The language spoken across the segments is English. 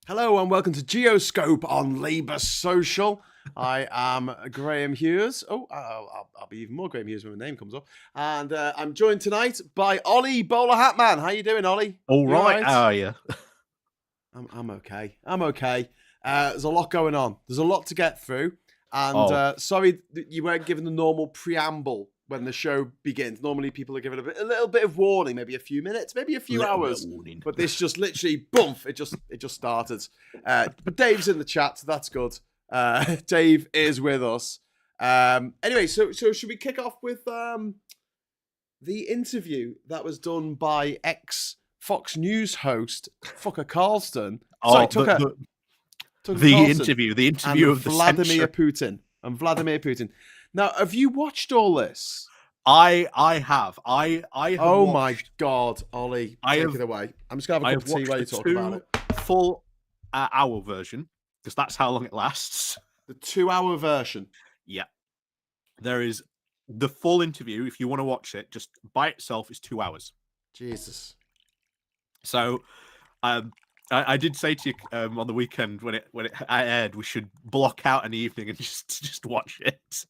Hello and welcome to GEOSCOPE on Labour Social. I am Graham Hughes. I'll be even more Graham Hughes when my name comes up. And I'm joined tonight by Ollie Bowler Hatman. How you doing, Ollie? All right. How are you? I'm okay. I'm okay. There's a lot going on. There's a lot to get through. And sorry that you weren't given the normal preamble when the show begins. Normally people are given a little bit of warning, maybe a few minutes, maybe a few hours. But this just literally, boom, it just started. But Dave's in the chat, so that's good. Dave is with us. Anyway, so should we kick off with the interview that was done by ex-Fox News host Tucker Carlson? The interview of Vladimir Putin. Now, have you watched all this? I have. I have. Oh my God, Ollie, take it away. I'm just gonna have a cup of tea while you talk about it. Full hour version, because that's how long it lasts. The 2-hour version. Yeah, there is the full interview. If you want to watch it, just by itself is 2 hours. Jesus. So, I did say to you on the weekend when it aired, we should block out an evening and just watch it.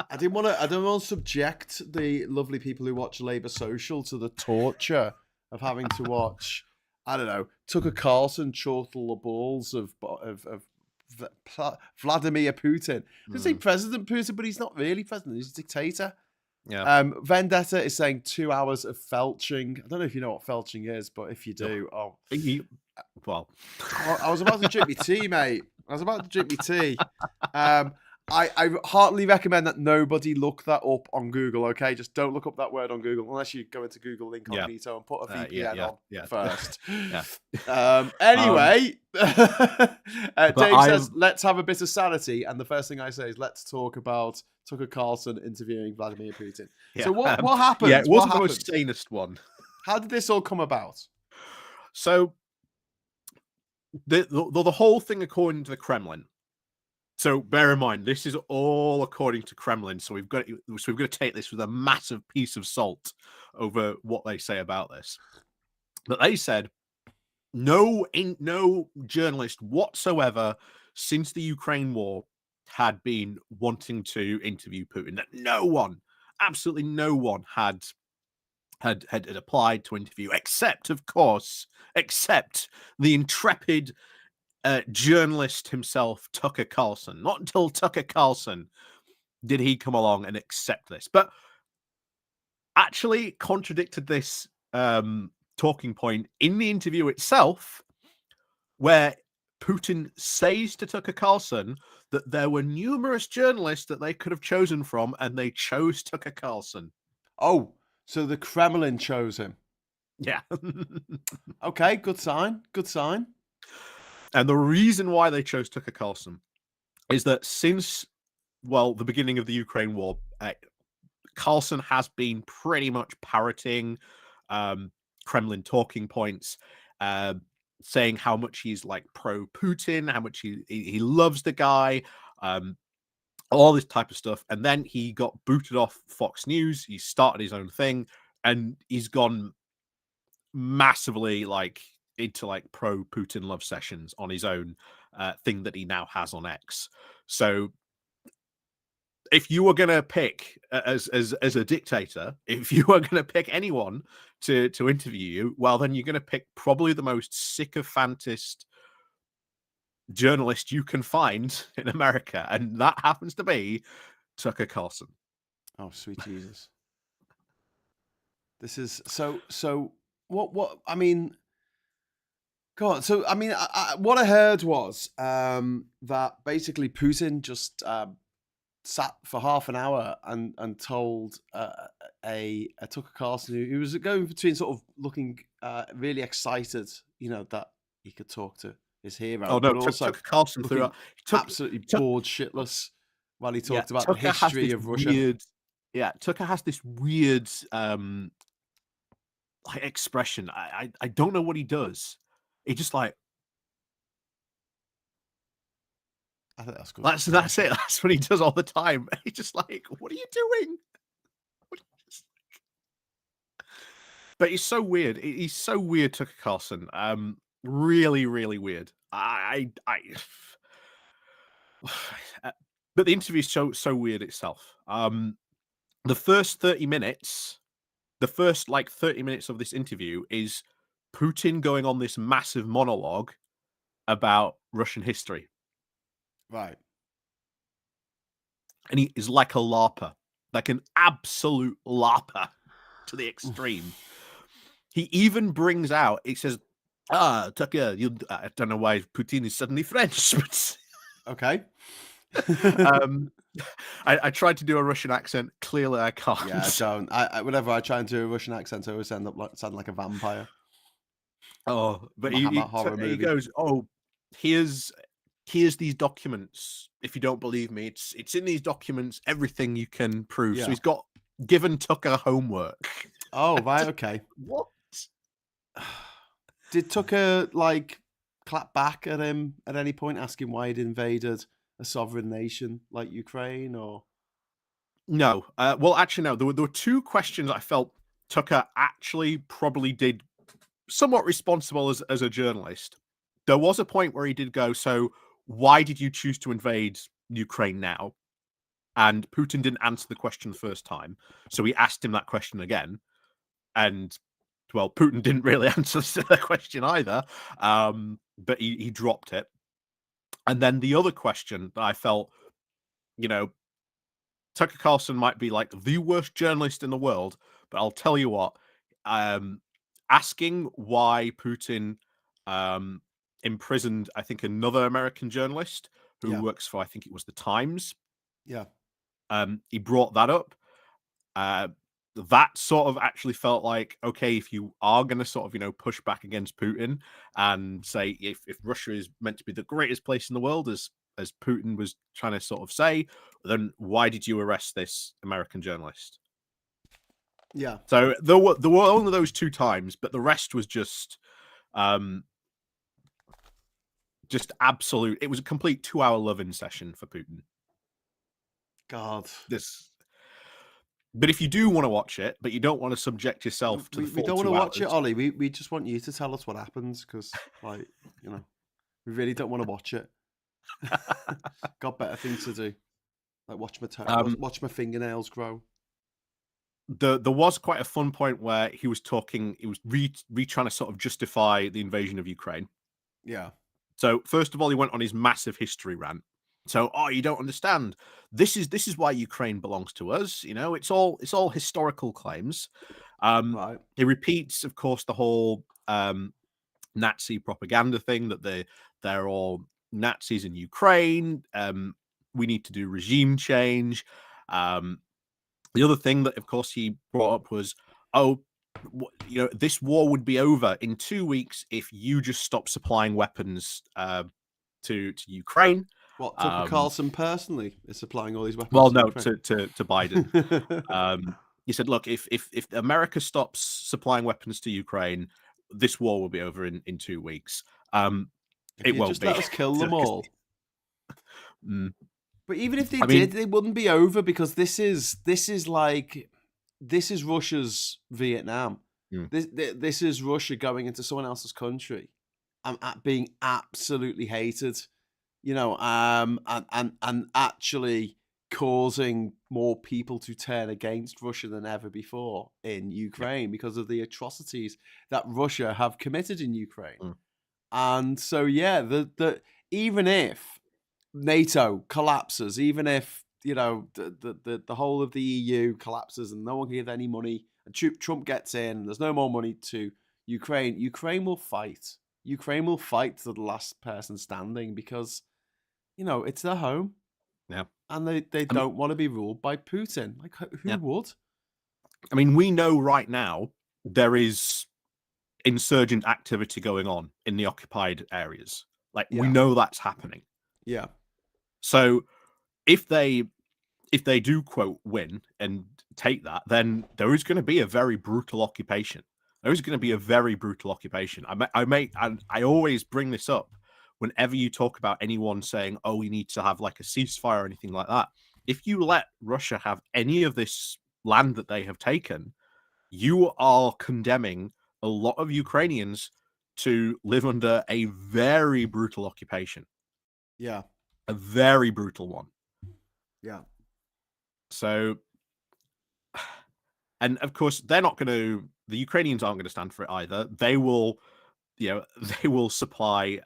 I don't want to subject the lovely people who watch Labour Social to the torture of having to watch, I don't know, Tucker Carlson chortle the balls of Vladimir Putin. I could say President Putin, but he's not really president. He's a dictator. Yeah. Vendetta is saying 2 hours of felching. I don't know if you know what felching is, but if you do, I was about to drink my tea, mate. I heartily recommend that nobody look that up on Google, okay? Just don't look up that word on Google unless you go into Google Incognito and put a VPN on first. Anyway, Dave says, let's have a bit of sanity. And the first thing I say is, let's talk about Tucker Carlson interviewing Vladimir Putin. Yeah. So what happened? Yeah, it wasn't the most sanest one. How did this all come about? So the whole thing, according to the Kremlin. So bear in mind, this is all according to Kremlin. So we've got to take this with a massive piece of salt over what they say about this. But they said no journalist whatsoever since the Ukraine war had been wanting to interview Putin. That no one, absolutely no one had applied to interview, except the intrepid journalist himself, Tucker Carlson. Not until Tucker Carlson did he come along and accept this, but actually contradicted this talking point in the interview itself, where Putin says to Tucker Carlson that there were numerous journalists that they could have chosen from, and they chose Tucker Carlson. Oh, so the Kremlin chose him. Yeah. Okay, good sign. And the reason why they chose Tucker Carlson is that since, the beginning of the Ukraine war, Carlson has been pretty much parroting Kremlin talking points, saying how much he's like pro-Putin, how much he loves the guy, all this type of stuff. And then he got booted off Fox News. He started his own thing, and he's gone massively into pro-Putin love sessions on his own thing that he now has on X. So if you were going to pick as a dictator, if you were going to pick anyone to interview you, well, then you're going to pick probably the most sycophantist journalist you can find in America, and that happens to be Tucker Carlson. Oh, sweet Jesus! This is so. What I mean. God, so I mean, what I heard was that basically Putin just sat for half an hour and told a Tucker Carlson who was going between sort of looking really excited, that he could talk to his hero. Oh no, but also Tucker Carlson absolutely bored shitless while he talked about the history of Russia. Tucker has this weird expression. I don't know what he does. He just I think that's good. That's it. That's what he does all the time. He's just like, what are you doing? But he's so weird. He's so weird, Tucker Carlson. Really, really weird. But the interview's so weird itself. The first 30 minutes, the first like 30 minutes of this interview is Putin going on this massive monologue about Russian history. Right. And he is like a LARPer, like an absolute LARPer to the extreme. He even brings out, he says, Tucker, I don't know why Putin is suddenly French, but okay. I tried to do a Russian accent. Clearly, I can't. Yeah, I don't. Whenever I try and do a Russian accent, I always end up sounding like a vampire. Oh, but He he goes, oh, here's these documents. If you don't believe me, it's in these documents. Everything you can prove. Yeah. So he's got given Tucker homework. Oh, right. Okay. What? Did Tucker like clap back at him at any point, asking why he'd invaded a sovereign nation like Ukraine, or? No. Well, actually, no. There were two questions I felt Tucker actually probably did somewhat responsible as a journalist. There was a point where he did go, so why did you choose to invade Ukraine now? And Putin didn't answer the question the first time. So he asked him that question again. And, well, Putin didn't really answer the question either. But he dropped it. And then the other question that I felt, Tucker Carlson might be like the worst journalist in the world, but I'll tell you what, asking why Putin imprisoned, I think, another American journalist who works for, I think it was the Times. Yeah. He brought that up. That sort of actually felt like, okay, if you are going to sort of, push back against Putin and say if Russia is meant to be the greatest place in the world, as Putin was trying to sort of say, then why did you arrest this American journalist? Yeah. So there were only those two times, but the rest was just absolute. It was a complete 2-hour loving session for Putin. God. But if you do want to watch it, but you don't want to subject yourself to the full 2 hours, we don't want to watch it, Ollie. We just want you to tell us what happens, because, like, we really don't want to watch it. Got better things to do, like watch my fingernails grow. There was quite a fun point where he was talking. He was trying to sort of justify the invasion of Ukraine. Yeah. So first of all, he went on his massive history rant. So, you don't understand. This is why Ukraine belongs to us. It's all historical claims. Right. He repeats, of course, the whole Nazi propaganda thing, that they're all Nazis in Ukraine. We need to do regime change. The other thing that, of course, he brought up was, this war would be over in 2 weeks if you just stop supplying weapons to Ukraine. What, Tucker Carlson personally is supplying all these weapons? Well, no, to Biden. He said, look, if America stops supplying weapons to Ukraine, this war will be over in 2 weeks. It won't just be. Let us kill them all. But even if they did, they wouldn't be over, because this is Russia's Vietnam. This is Russia going into someone else's country and being absolutely hated, and actually causing more people to turn against Russia than ever before in Ukraine because of the atrocities that Russia have committed in Ukraine. And so, even if NATO collapses, even if the whole of the EU collapses and no one can give any money, and Trump gets in and there's no more money to Ukraine will fight. Ukraine will fight to the last person standing, because it's their home. Yeah. And they don't want to be ruled by Putin. Like, who would? I mean, we know right now there is insurgent activity going on in the occupied areas. Like, we know that's happening. Yeah. So if they do, quote, win and take that, then there is going to be a very brutal occupation. There is going to be a very brutal occupation. I always bring this up whenever you talk about anyone saying, oh, we need to have like a ceasefire or anything like that, if you let Russia have any of this land that they have taken, you are condemning a lot of Ukrainians to live under a very brutal occupation. Yeah. A very brutal one. Yeah. So, and of course, they're not going to, the Ukrainians aren't going to stand for it either. They will, they will supply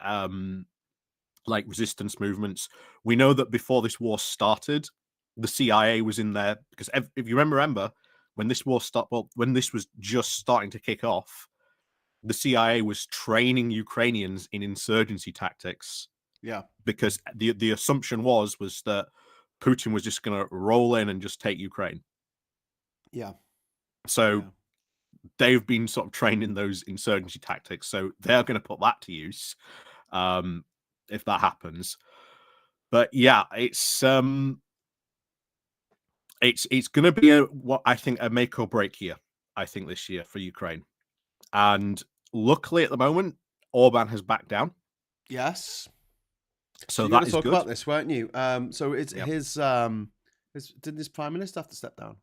like resistance movements. We know that before this war started, the CIA was in there because if you remember when this war started, well, when this was just starting to kick off, the CIA was training Ukrainians in insurgency tactics. Yeah. Because the assumption was that Putin was just going to roll in and just take Ukraine. Yeah. So they've been sort of trained in those insurgency tactics. So they're going to put that to use if that happens. But yeah, it's going to be what I think a make or break year. I think this year for Ukraine, and luckily at the moment, Orban has backed down. Yes. So you were that going to is talk good. about this, weren't you? So it's his. Didn't his prime minister have to step down?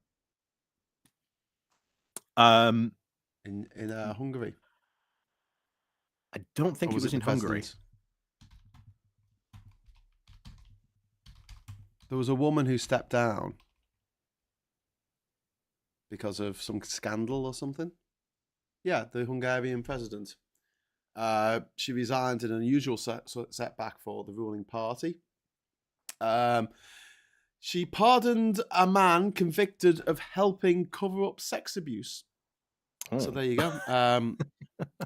In Hungary. I don't think it was in Hungary. There was a woman who stepped down because of some scandal or something. Yeah, the Hungarian president. She resigned in an unusual setback for the ruling party. She pardoned a man convicted of helping cover up sex abuse. Oh. So there you go.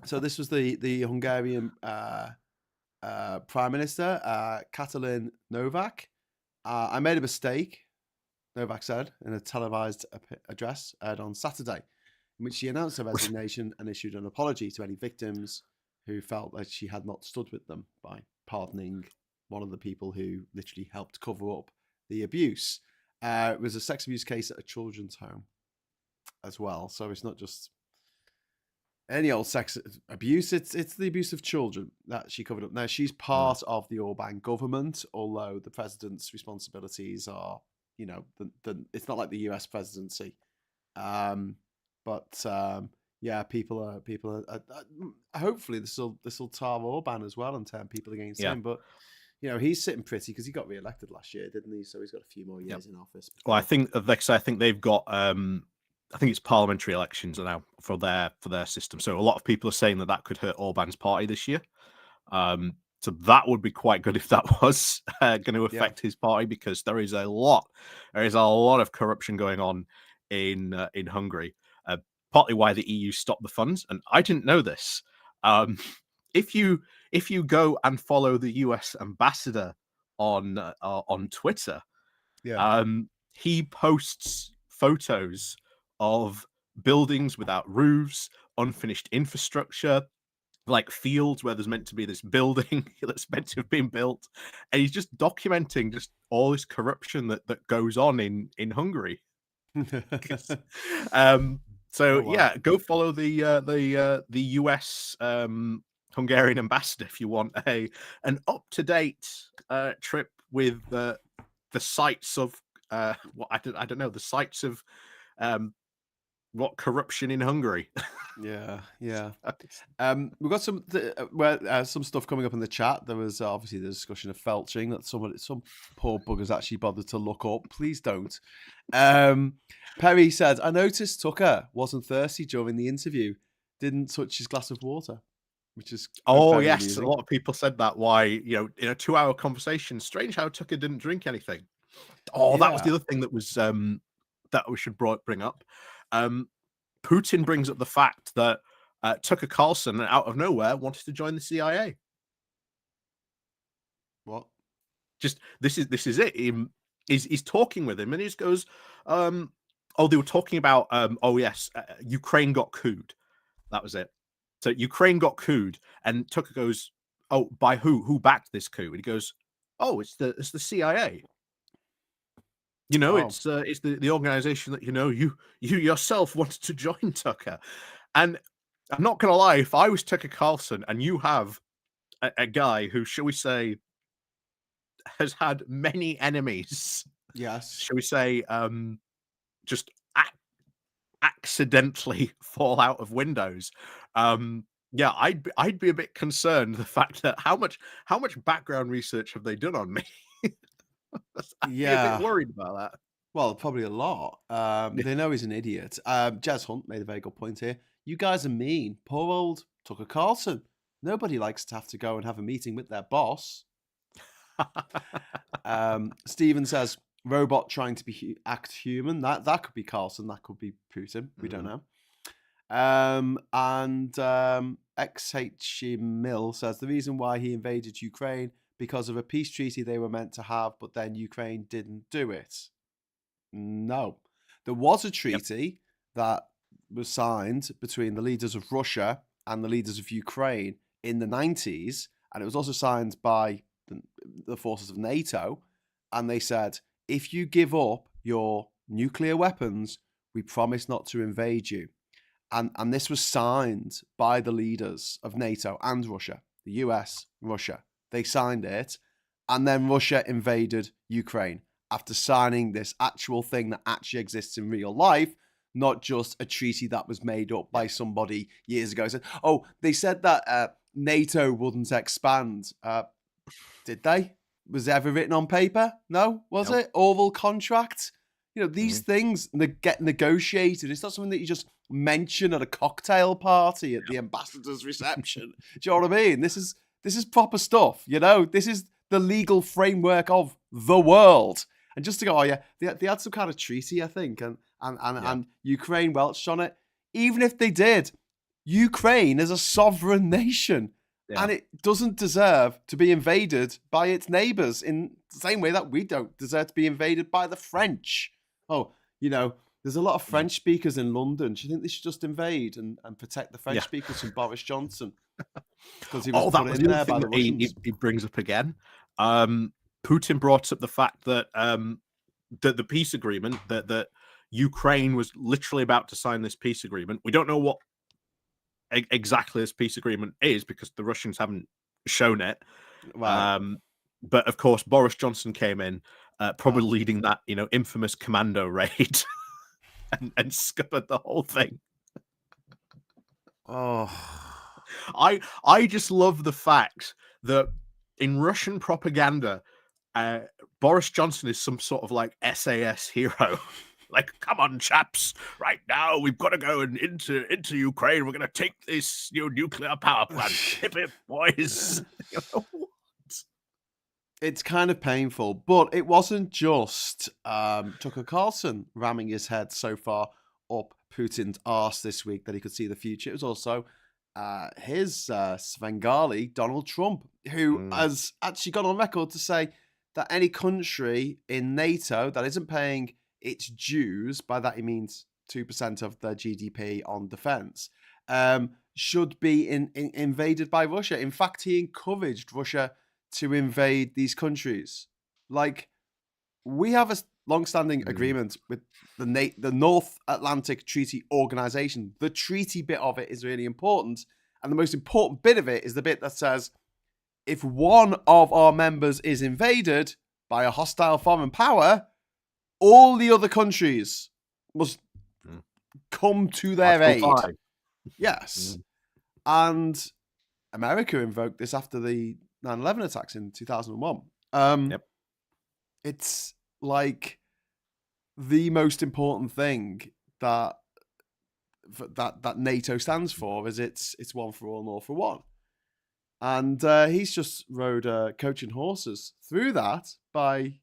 So this was the Hungarian prime minister, Katalin Novak. I made a mistake, Novak said in a televised address aired on Saturday, in which she announced her resignation and issued an apology to any victims who felt that she had not stood with them by pardoning one of the people who literally helped cover up the abuse. It was a sex abuse case at a children's home as well. So it's not just any old sex abuse. It's the abuse of children that she covered up. Now, she's part of the Orban government, although the president's responsibilities are, it's not like the US presidency. Yeah, people are hopefully this will tar Orban as well and turn people against him. But he's sitting pretty because he got re-elected last year, didn't he? So he's got a few more years in office. Well, I think they've got I think it's parliamentary elections now for their system. So a lot of people are saying that could hurt Orban's party this year. So that would be quite good if that was going to affect his party, because there is a lot of corruption going on in Hungary. Partly why the EU stopped the funds, and I didn't know this. If you go and follow the US ambassador on Twitter, he posts photos of buildings without roofs, unfinished infrastructure, like fields where there's meant to be this building that's meant to have been built, and he's just documenting just all this corruption that goes on in Hungary. Go follow the US Hungarian ambassador if you want an up-to-date trip with the sites of I don't know, the sites of what corruption in Hungary. Yeah. We've got some stuff coming up in the chat. There was obviously the discussion of felching that some poor buggers actually bothered to look up. Please don't. Perry said, I noticed Tucker wasn't thirsty during the interview, didn't touch his glass of water, which is amusing. A lot of people said that. Why, in a 2-hour conversation, strange how Tucker didn't drink anything. That was the other thing that was that we should bring up. Putin brings up the fact that Tucker Carlson, out of nowhere, wanted to join the CIA. What? Just this is it. He's talking with him, and he just goes, they were talking about, Ukraine got couped. That was it. So Ukraine got couped, and Tucker goes, oh, by who? Who backed this coup? And he goes, oh, it's the CIA. It's the organization that you yourself wanted to join, Tucker. And I'm not gonna lie, if I was Tucker Carlson and you have a guy who, shall we say, has had many enemies, Yes. shall we say, just accidentally fall out of windows. Yeah, I'd be a bit concerned the fact that how much background research have they done on me? I'd be a bit Yeah. worried about that. Well, probably a lot. Yeah. They know he's an idiot. Jez Hunt made a very good point here. You guys are mean. Poor old Tucker Carlson. Nobody likes to have to go and have a meeting with their boss. Steven says, robot trying to be act human. That could be Carlson. That could be Putin. We don't know. XH Mill says the reason why he invaded Ukraine because of a peace treaty they were meant to have, but then Ukraine didn't do it. No, there was a treaty that was signed between the leaders of Russia and the leaders of Ukraine in the 90s, and it was also signed by the forces of NATO, and they said, if you give up your nuclear weapons, we promise not to invade you. And this was signed by the leaders of NATO and Russia, the US, Russia. They signed it, and then Russia invaded Ukraine after signing this actual thing that actually exists in real life, not just a treaty that was made up by somebody years ago. So, they said that NATO wouldn't expand. Did they? Was it ever written on paper? No, was it? Oval contract? These things get negotiated. It's not something that you just mention at a cocktail party at the ambassador's reception. Do you know what I mean? This is proper stuff. This is the legal framework of the world. And just to go, they had some kind of treaty, I think, and Ukraine welched on it. Even if they did, Ukraine is a sovereign nation. Yeah. And it doesn't deserve to be invaded by its neighbors in the same way that we don't deserve to be invaded by the French. There's a lot of French speakers in London. Do you think they should just invade and protect the French speakers from Boris Johnson? Because he was put in there by the Russians. He brings up again. Putin brought up the fact that the peace agreement, that Ukraine was literally about to sign this peace agreement. We don't know what exactly this peace agreement is because the Russians haven't shown it. Right. But of course, Boris Johnson came in, probably leading that infamous commando raid, and scuppered the whole thing. I just love the fact that in Russian propaganda, Boris Johnson is some sort of like SAS hero. Like, come on, chaps! Right now, we've got to go into Ukraine. We're going to take this nuclear power plant. Hip hip, boys! It's kind of painful, but it wasn't just Tucker Carlson ramming his head so far up Putin's arse this week that he could see the future. It was also his Svengali, Donald Trump, who has actually gone on record to say that any country in NATO that isn't paying its dues, by that he means 2% of their GDP on defense, should be invaded by Russia. In fact, he encouraged Russia to invade these countries. Like, we have a long-standing agreement with the North Atlantic Treaty Organization. The treaty bit of it is really important. And the most important bit of it is the bit that says, if one of our members is invaded by a hostile foreign power, all the other countries must come to their aid. Yes. And America invoked this after the 9/11 attacks in 2001. It's like the most important thing that NATO stands for is it's one for all and all for one. And he's just rode coaching horses through that by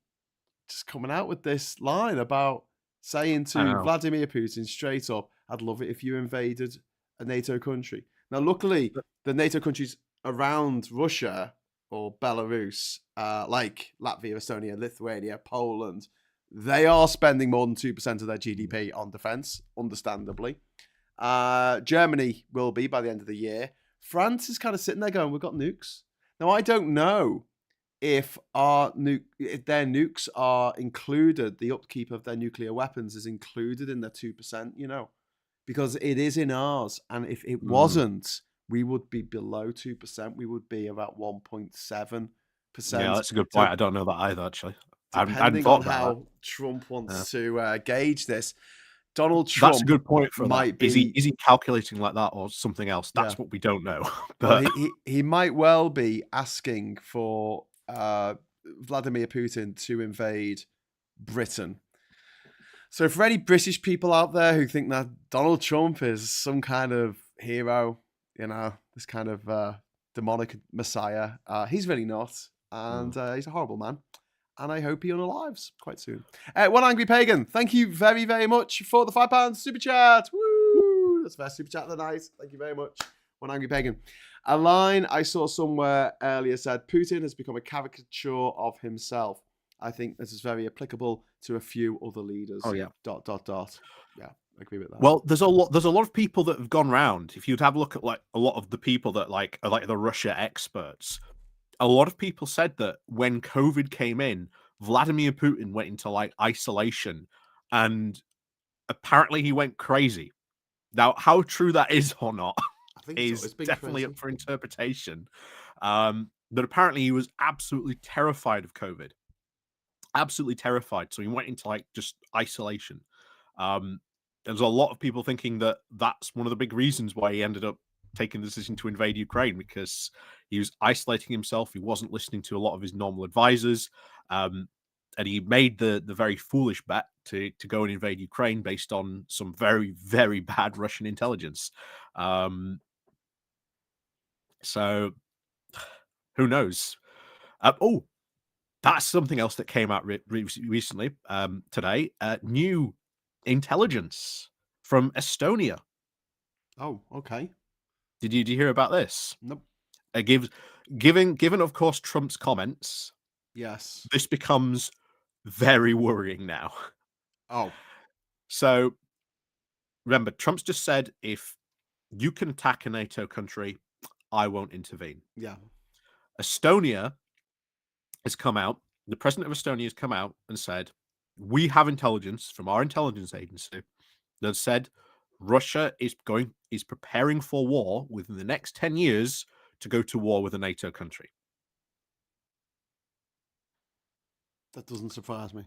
just coming out with this line about saying to Vladimir Putin straight up, I'd love it if you invaded a NATO country. Now, luckily, the NATO countries around Russia or Belarus, like Latvia, Estonia, Lithuania, Poland, they are spending more than 2% of their GDP on defense, understandably. Germany will be by the end of the year. France is kind of sitting there going, we've got nukes. Now, I don't know if if their nukes are included, the upkeep of their nuclear weapons is included in the 2%, because it is in ours. And if it wasn't, we would be below 2%. We would be about 1.7%. Yeah, that's a good So point. I don't know that either, actually. I hadn't depending on thought about how Trump that. wants to gauge this, Donald That's a Trump good point for that. might Is he be, calculating like that or something else? yeah. That's what we don't know. Well, But he might well be asking for Vladimir Putin to invade Britain. So for any British people out there who think that Donald Trump is some kind of hero, this kind of demonic messiah, he's really not. And he's a horrible man. And I hope he unalives quite soon. One Angry Pagan, thank you very, very much for the £5 super chat. Woo! That's the best super chat of the night. Thank you very much. One Angry Pagan. A line I saw somewhere earlier said, Putin has become a caricature of himself. I think this is very applicable to a few other leaders. oh yeah. ... Yeah, I agree with that. Well, there's a lot of people that have gone round. If you'd have a look at like a lot of the people that are like the Russia experts, a lot of people said that when COVID came in, Vladimir Putin went into like isolation, and apparently he went crazy. Now, how true that is or not I think is it's been definitely crazy. up for interpretation. But apparently he was absolutely terrified of COVID. Absolutely terrified. So he went into like just isolation. There's a lot of people thinking that that's one of the big reasons why he ended up taking the decision to invade Ukraine, because he was isolating himself. He wasn't listening to a lot of his normal advisors. And he made the very foolish bet to go and invade Ukraine based on some very, very bad Russian intelligence. So who knows? Oh, that's something else that came out recently, today. New intelligence from Estonia. Oh, okay. Did you hear about this? Nope. Given of course Trump's comments, Yes. this becomes very worrying now. Oh. So remember, Trump's just said, if you can attack a NATO country, I won't intervene. Yeah. Estonia has come out. The president of Estonia has come out and said, we have intelligence from our intelligence agency that said Russia is preparing for war within the next 10 years to go to war with a NATO country. That doesn't surprise me.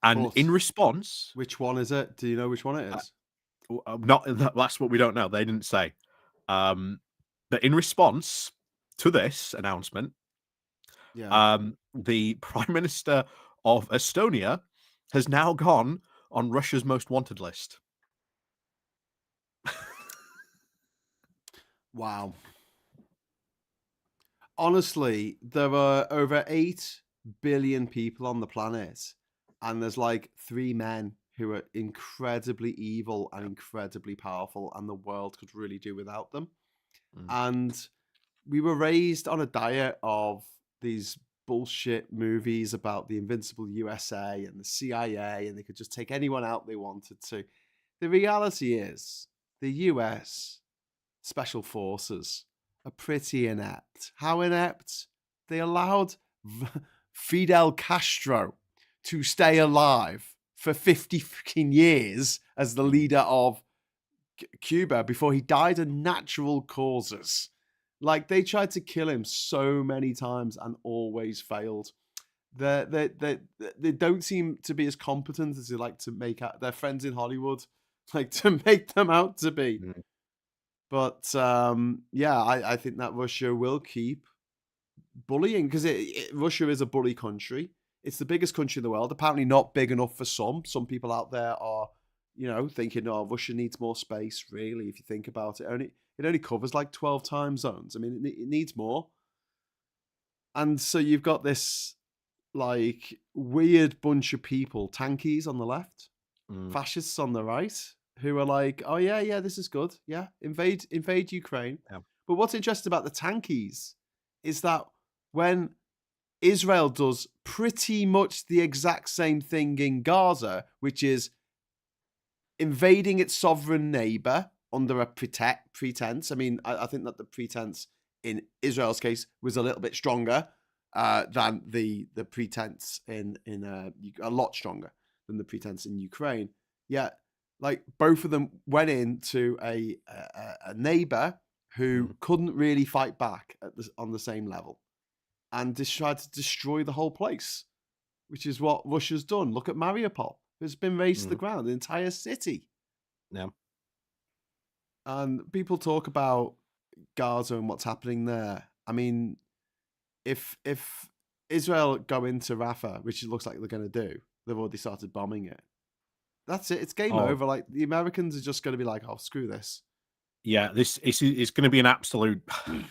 And But in response, which one is it? Do you know which one it is? that's what we don't know. They didn't say. But in response to this announcement, the Prime Minister of Estonia has now gone on Russia's most wanted list. Wow. Honestly, there are over 8 billion people on the planet, and there's like 3 men who are incredibly evil and incredibly powerful, and the world could really do without them. And we were raised on a diet of these bullshit movies about the invincible USA and the CIA, and they could just take anyone out they wanted to. The reality is, the US Special Forces are pretty inept. How inept? They allowed Fidel Castro to stay alive for 50 fucking years as the leader of Cuba before he died of natural causes. Like, they tried to kill him so many times and always failed. They don't seem to be as competent as they like to make out. Their friends in Hollywood like to make them out to be. But yeah, I think that Russia will keep bullying, because Russia is a bully country. It's the biggest country in the world. Apparently not big enough for some. Some people out there are, thinking, oh, Russia needs more space, really, if you think about it. It only covers like 12 time zones. I mean, it needs more. And so you've got this like weird bunch of people, tankies on the left, fascists on the right, who are like, oh yeah, this is good. Yeah, invade Ukraine. Yeah. But what's interesting about the tankies is that when Israel does pretty much the exact same thing in Gaza, which is invading its sovereign neighbor under a pretense. I mean, I think that the pretense in Israel's case was a little bit stronger than the pretense in a lot stronger than the pretense in Ukraine. Yeah, like both of them went into a neighbor who couldn't really fight back on the same level, and just tried to destroy the whole place, which is what Russia's done. Look at Mariupol. It's been razed to the ground, the entire city. Yeah. And people talk about Gaza and what's happening there. I mean, if Israel go into Rafah, which it looks like they're going to do, they've already started bombing it. That's it. It's game over. Like, the Americans are just going to be like, "Oh, screw this." Yeah, this is going to be an absolute.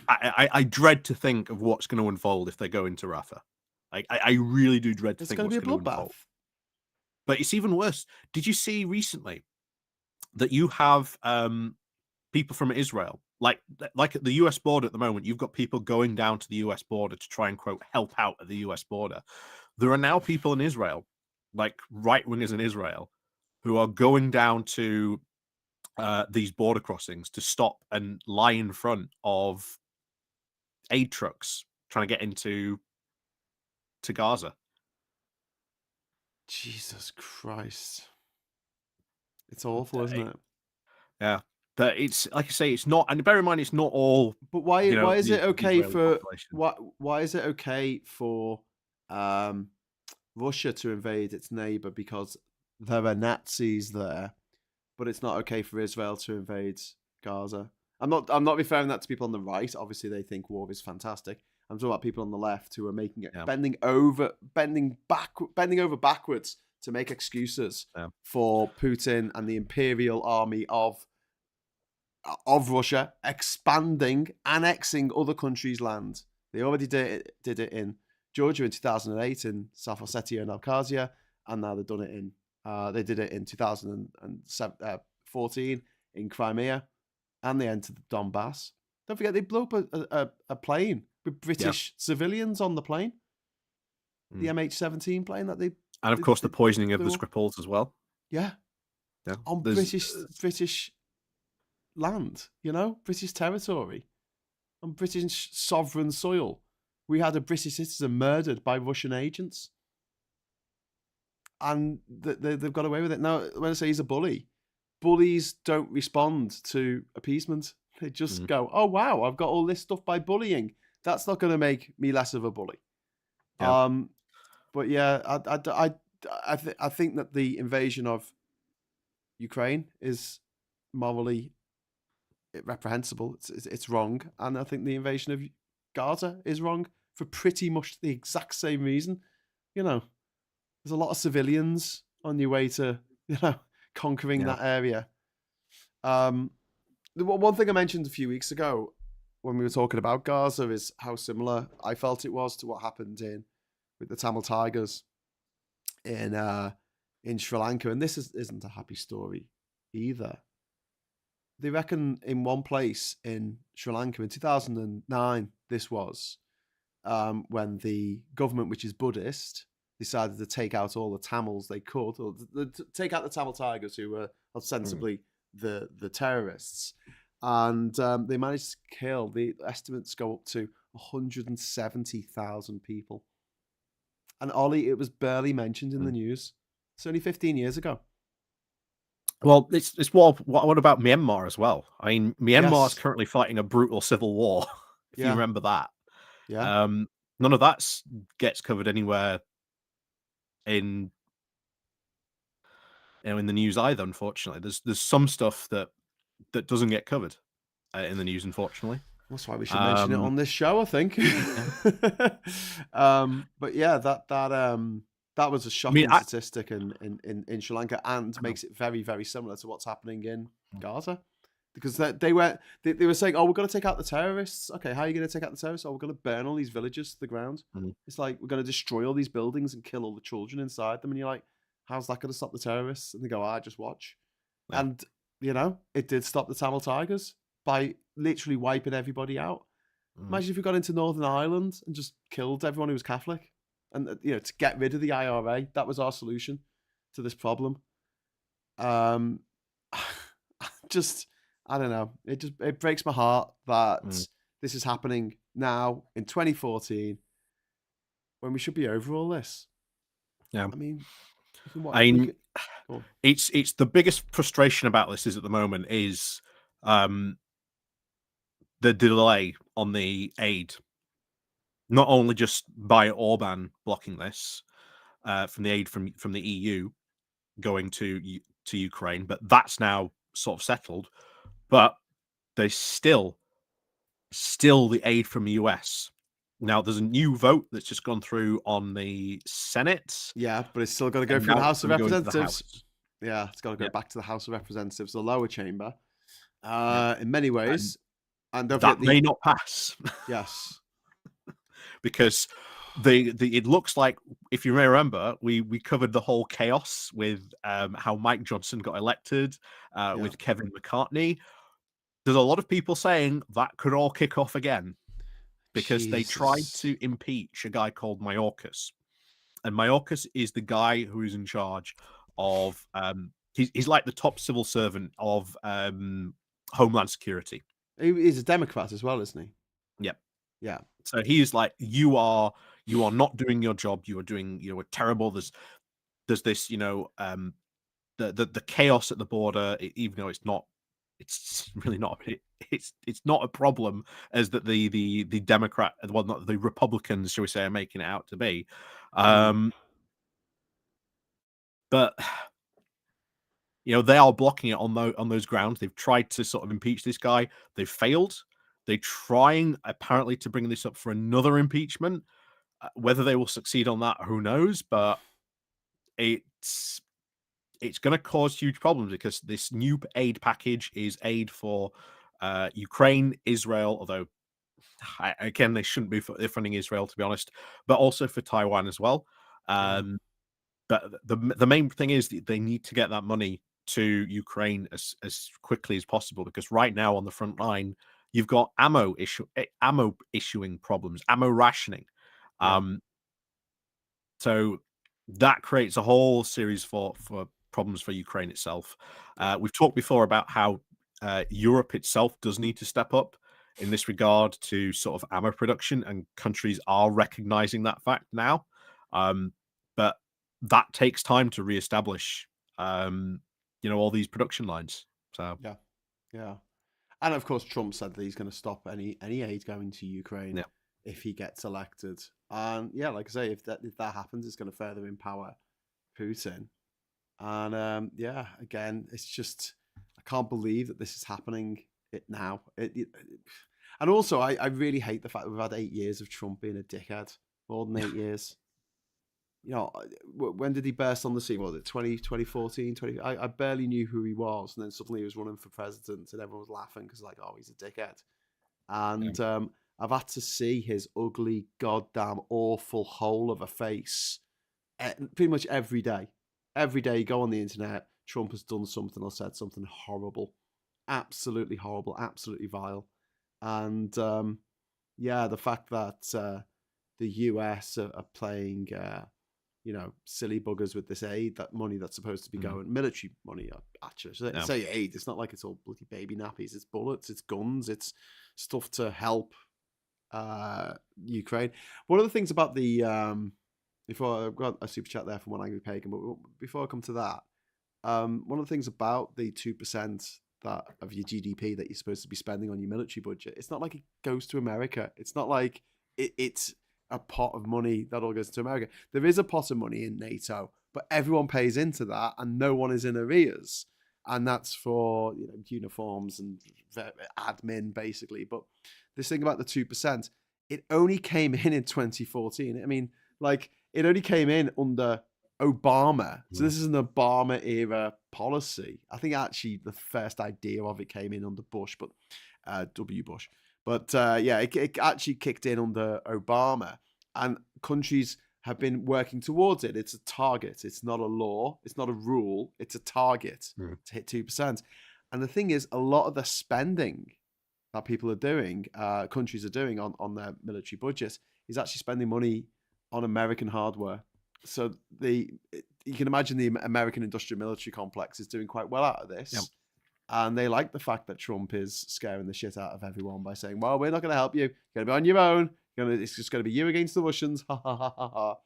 I dread to think of what's going to unfold if they go into Rafah. Like, I really do dread to think what's going to unfold. But it's even worse. Did you see recently that you have people from Israel, like at the US border at the moment? You've got people going down to the US border to try and, quote, help out at the US border. There are now people in Israel, like right-wingers in Israel, who are going down to these border crossings to stop and lie in front of aid trucks trying to get into Gaza. Jesus Christ. It's awful, isn't it? Yeah. But it's, like I say, it's not, and bear in mind, it's not all. But why is it okay for why is it okay for Russia to invade its neighbor because there are Nazis there, but it's not okay for Israel to invade Gaza? I'm not referring that to people on the right. Obviously, they think war is fantastic. I'm talking about people on the left who are making it bending over backwards to make excuses for Putin and the imperial army of Russia expanding, annexing other countries' land. They already did it in Georgia in 2008, in South Ossetia and Abkhazia, and now they've done it in. They did it in 2014 in Crimea, and they entered the Donbass. Don't forget, they blew up a plane with British civilians on the plane, the MH17 plane that they. And of course, the poisoning of the Skripals as well. Yeah, on British land, British territory, on British sovereign soil. We had a British citizen murdered by Russian agents, and they've got away with it. Now, when I say he's a bully, bullies don't respond to appeasement. They just go, "Oh wow, I've got all this stuff by bullying. That's not going to make me less of a bully." Yeah. But yeah, I think that the invasion of Ukraine is morally reprehensible. It's wrong, and I think the invasion of Gaza is wrong for pretty much the exact same reason. There's a lot of civilians on your way to conquering that area. The one thing I mentioned a few weeks ago when we were talking about Gaza is how similar I felt it was to what happened with the Tamil Tigers in Sri Lanka, and this isn't a happy story either. They reckon in one place in Sri Lanka in 2009, this was when the government, which is Buddhist, decided to take out all the Tamils they could, or take out the Tamil Tigers, who were ostensibly the terrorists. And they managed to kill, the estimates go up to 170,000 people. And Ollie, it was barely mentioned in the news. It's only 15 years ago. Well, it's what about Myanmar as well? I mean, Myanmar is currently fighting a brutal civil war. If you remember that, none of that gets covered anywhere in in the news either. Unfortunately, there's some stuff that doesn't get covered in the news. Unfortunately, that's why we should mention it on this show, I think. But yeah, that was a shocking statistic in Sri Lanka, and makes it very, very similar to what's happening in Gaza, because they were saying, "Oh, we're going to take out the terrorists." Okay, how are you going to take out the terrorists? Oh, we're going to burn all these villages to the ground. It's like, we're going to destroy all these buildings and kill all the children inside them. And you're like, how's that going to stop the terrorists? And they go, just watch. Yeah. And it did stop the Tamil Tigers by literally wiping everybody out. Imagine if we got into Northern Ireland and just killed everyone who was Catholic. And to get rid of the IRA, that was our solution to this problem. I don't know. It breaks my heart that this is happening now in 2014, when we should be over all this. Yeah, I mean, it's the biggest frustration about this is at the moment is the delay on the aid, not only just by Orban blocking this from the aid from the EU going to Ukraine, but that's now sort of settled. But there's still the aid from the US. Now there's a new vote that's just gone through on the Senate. Yeah, but it's still got to go and through the now it's House of gonna go into the Representatives. House. Yeah, it's got to go Yeah. back to the House of Representatives, the lower chamber, Yeah. in many ways. And don't That forget may not pass yes, because it looks like, if you may remember, we covered the whole chaos with how Mike Johnson got elected with Kevin McCartney. There's a lot of people saying that could all kick off again because they tried Jesus. to impeach a guy called Mayorkas. And Mayorkas is the guy who is in charge of he's like the top civil servant of Homeland Security. He's a Democrat as well, isn't he? Yep. Yeah. So he's like, you are not doing your job. You are doing, terrible. There's this, the chaos at the border, even though it's really not. It's not a problem as that the Democrat, well, not the Republicans, shall we say, are making it out to be. But they are blocking it on those grounds. They've tried to sort of impeach this guy. They've failed. They're trying apparently to bring this up for another impeachment. Whether they will succeed on that, who knows? But it's going to cause huge problems because this new aid package is aid for Ukraine, Israel, although again they shouldn't be funding Israel, to be honest, but also for Taiwan as well. But the main thing is that they need to get that money to Ukraine as quickly as possible, because right now on the front line you've got ammo issuing problems, ammo rationing. So that creates a whole series for problems for Ukraine itself. We've talked before about how Europe itself does need to step up in this regard to sort of ammo production, and countries are recognizing that fact now. But that takes time to reestablish, all these production lines. So yeah. And of course, Trump said that he's going to stop any aid going to Ukraine if he gets elected. And yeah, like I say, if that happens, it's going to further empower Putin. And again, it's just, I can't believe that this is happening now. And also, I really hate the fact that we've had 8 years of Trump being a dickhead. More than 8 years. When did he burst on the scene? Was it 2014? I barely knew who he was. And then suddenly he was running for president and everyone was laughing because like, oh, he's a dickhead. And I've had to see his ugly, goddamn, awful hole of a face pretty much every day. Every day you go on the internet, Trump has done something or said something horrible. Absolutely horrible, absolutely vile. And the fact that the US are playing... silly buggers with this aid, that money that's supposed to be going, military money, actually. Say aid, it's not like it's all bloody baby nappies, it's bullets, it's guns, it's stuff to help Ukraine. One of the things about the, before I've got a super chat there from One Angry Pagan, but before I come to that, one of the things about the 2% that of your GDP that you're supposed to be spending on your military budget, it's not like it goes to America. It's not like it's a pot of money that all goes to America. There is a pot of money in NATO, but everyone pays into that and no one is in arrears. And that's for uniforms and admin, basically. But this thing about the 2%, it only came in 2014. I mean, like, it only came in under Obama. So this is an Obama era policy. I think actually the first idea of it came in under Bush, but W. Bush. But it actually kicked in under Obama, and countries have been working towards it. It's a target. It's not a law. It's not a rule. It's a target to hit 2%. And the thing is, a lot of the spending that people are doing, countries are doing on their military budgets, is actually spending money on American hardware. So you can imagine the American industrial military complex is doing quite well out of this. Yep. And they like the fact that Trump is scaring the shit out of everyone by saying, well, we're not going to help you. You're going to be on your own. It's just going to be you against the Russians. Ha, ha, ha, ha, ha.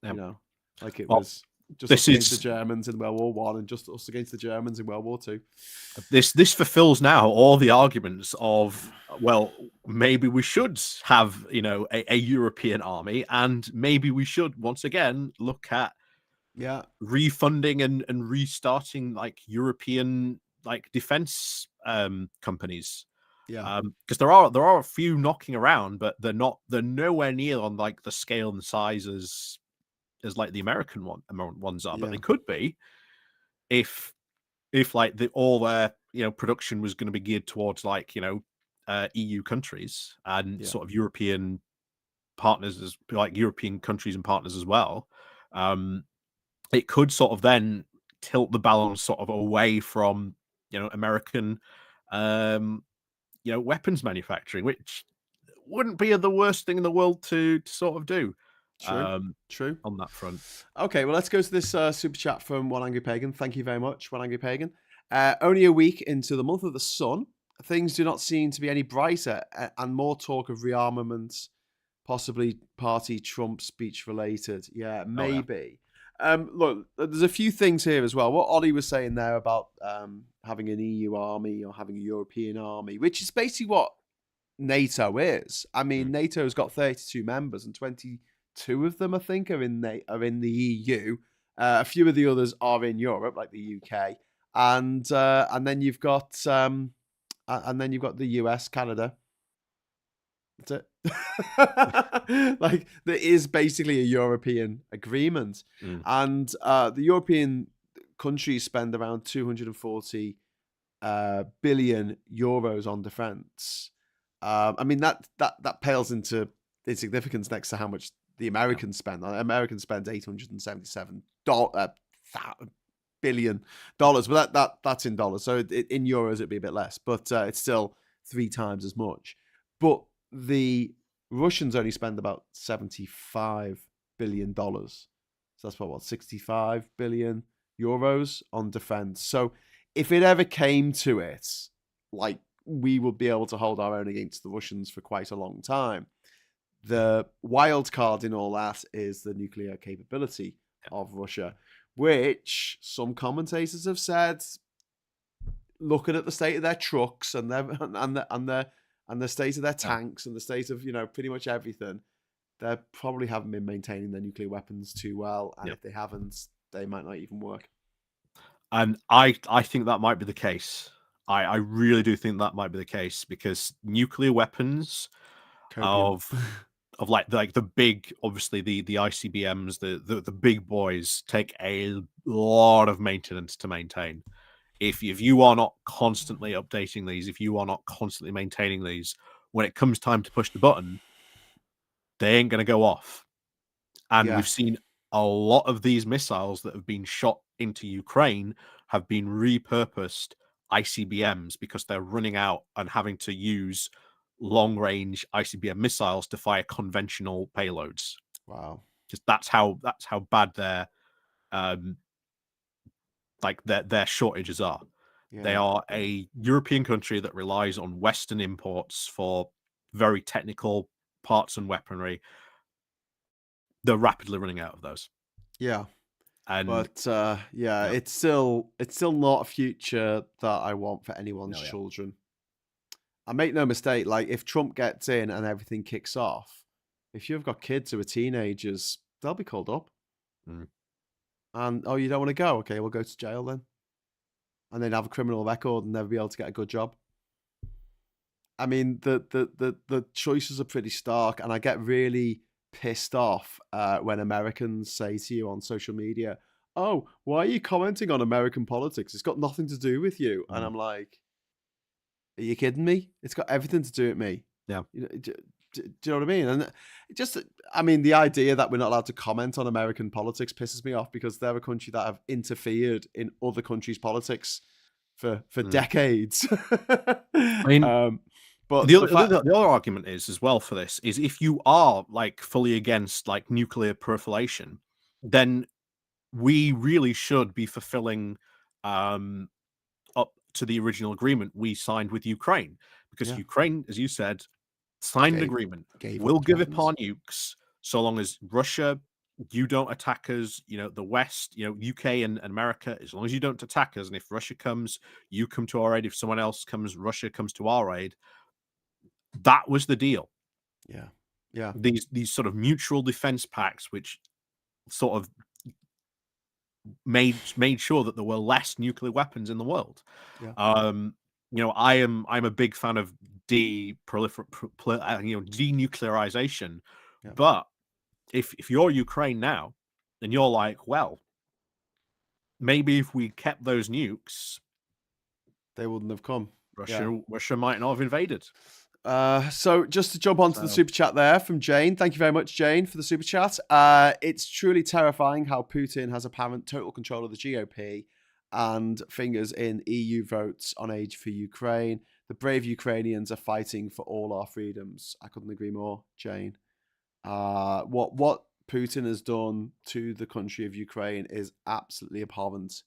Yep. Like it was. Just us This against the is Germans in World War One, and just us against the Germans in World War Two. this fulfills now all the arguments of, well, maybe we should have, you know, a European army, and maybe we should once again look at refunding and restarting like European like defense companies. Because there are a few knocking around, but they're nowhere near on like the scale and size as like the American ones are. But they could be if like all their, you know, production was going to be geared towards like, you know, EU countries and sort of European partners, as like European countries and partners as well. It could sort of then tilt the balance sort of away from, you know, American you know, weapons manufacturing, which wouldn't be the worst thing in the world to sort of do. True. On that front. Okay, well, let's go to this super chat from One Angry Pagan. Thank you very much, One Angry Pagan. Only a week into the month of the sun, things do not seem to be any brighter, and more talk of rearmaments, possibly party Trump speech related. Yeah, maybe. Look, there's a few things here as well. What Ollie was saying there about having an EU army or having a European army, which is basically what NATO is. I mean, NATO's got 32 members, and 22 of them, I think, are in the EU. A few of the others are in Europe, like the UK, and then you've got the US, Canada. That's it. Like, there is basically a European agreement, and the European countries spend around 240 billion euros on defense. I mean, that pales into insignificance next to how much the Americans spend. Americans spend $877 billion, but that's in dollars. So in euros, it'd be a bit less, but it's still 3 times as much. But the Russians only spend about $75 billion. So that's what 65 billion euros on defense. So if it ever came to it, like, we would be able to hold our own against the Russians for quite a long time. The wild card in all that is the nuclear capability of Russia, which some commentators have said, looking at the state of their trucks and the state of their tanks and the state of, you know, pretty much everything, they probably haven't been maintaining their nuclear weapons too well, and if they haven't, they might not even work. And I think that might be the case. I really do think that might be the case, because nuclear weapons of like the big, obviously the ICBMs, the big boys take a lot of maintenance to maintain. If you are not constantly updating these, if you are not constantly maintaining these, when it comes time to push the button, they ain't going to go off. And we've seen a lot of these missiles that have been shot into Ukraine have been repurposed ICBMs, because they're running out and having to use long-range ICBM missiles to fire conventional payloads. Wow. Just that's how bad their their shortages are. They are a European country that relies on Western imports for very technical parts and weaponry. They're rapidly running out of those. But it's still not a future that I want for anyone's children. I make no mistake, like, if Trump gets in and everything kicks off, if you've got kids who are teenagers, they'll be called up. And, oh, you don't want to go? Okay, we'll go to jail then. And then have a criminal record and never be able to get a good job. I mean, the choices are pretty stark, and I get really pissed off when Americans say to you on social media, "Oh, why are you commenting on American politics? It's got nothing to do with you." And I'm like, are you kidding me? It's got everything to do with me. Yeah. You know, do you know what I mean? And I mean, the idea that we're not allowed to comment on American politics pisses me off, because they're a country that have interfered in other countries' politics for decades. I mean, but the other argument is as well for this is, if you are like fully against like nuclear proliferation, then we really should be fulfilling up to the original agreement we signed with Ukraine, because Ukraine, as you said, signed an agreement. We'll give up our nukes so long as Russia you don't attack us, the West, UK and America, as long as you don't attack us, and if Russia comes, you come to our aid. If someone else comes, Russia comes to our aid. That was the deal. Yeah. Yeah. These sort of mutual defense pacts, which sort of made sure that there were less nuclear weapons in the world. Yeah. I'm a big fan of denuclearization, Yeah. but if you're Ukraine now, and you're like, well, maybe if we kept those nukes, They wouldn't have come. Russia might not have invaded. So just to jump onto the super chat there from Jane. Thank you very much, Jane, for the super chat. It's truly terrifying how Putin has apparent total control of the GOP and fingers in EU votes on aid for Ukraine. The brave Ukrainians are fighting for all our freedoms. I couldn't agree more, Jane. What Putin has done to the country of Ukraine is absolutely abhorrent,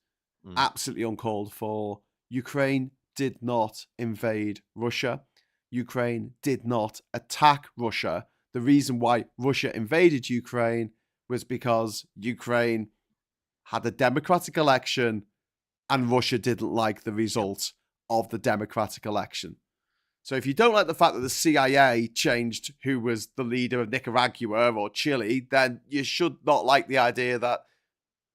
absolutely uncalled for. Ukraine did not invade Russia. Ukraine did not attack Russia. The reason why Russia invaded Ukraine was because Ukraine had a democratic election and Russia didn't like the result of the democratic election. So if you don't like the fact that the CIA changed who was the leader of Nicaragua or Chile, then you should not like the idea that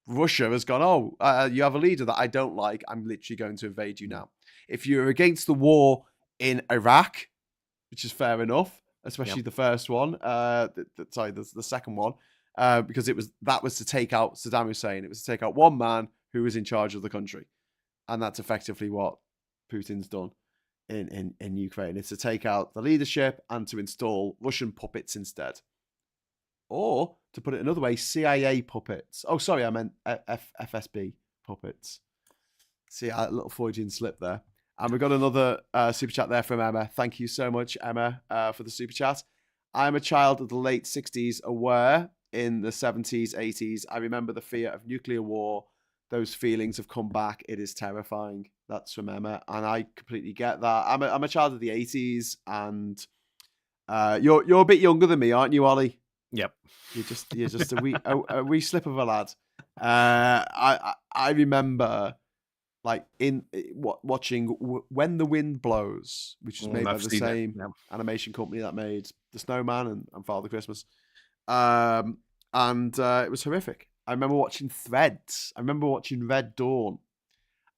Russia has gone, you have a leader that I don't like. I'm literally going to invade you now. If you're against the war in Iraq, which is fair enough, especially the first one, the second one, because that was to take out Saddam Hussein. It was to take out one man who was in charge of the country. And that's effectively what Putin's done in Ukraine. It's to take out the leadership and to install Russian puppets instead. Or, to put it another way, CIA puppets. Oh, sorry, I meant FSB puppets. See, a little Freudian slip there. And we've got another super chat there from Emma. Thank you so much, Emma, for the super chat. I'm a child of the late 60s, aware in the 70s, 80s. I remember the fear of nuclear war. Those feelings have come back. It is terrifying. That's from Emma. And I completely get that. I'm a child of the 80s. And you're a bit younger than me, aren't you, Ollie? Yep. You're just a wee slip of a lad. I remember watching When the Wind Blows, which is made by the same animation company that made The Snowman and Father Christmas. And it was horrific. I remember watching Threads. I remember watching Red Dawn.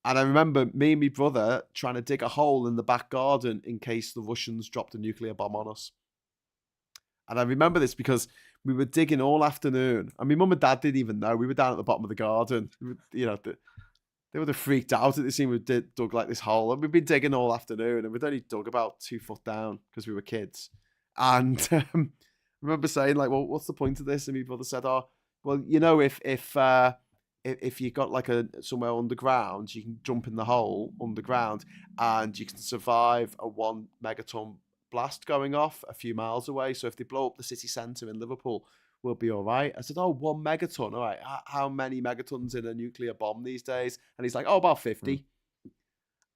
And I remember me and my brother trying to dig a hole in the back garden in case the Russians dropped a nuclear bomb on us. And I remember this because we were digging all afternoon. And my mum and dad didn't even know. We were down at the bottom of the garden. They would have freaked out at the scene. We dug like this hole. And we'd been digging all afternoon. And we'd only dug about 2 foot down because we were kids. And I remember saying, like, well, what's the point of this? And my brother said, if you got like somewhere underground, you can jump in the hole underground and you can survive a 1 megaton blast going off a few miles away. So if they blow up the city centre in Liverpool, we'll be all right. I said, 1 megaton. All right. How many megatons in a nuclear bomb these days? And he's like, about 50.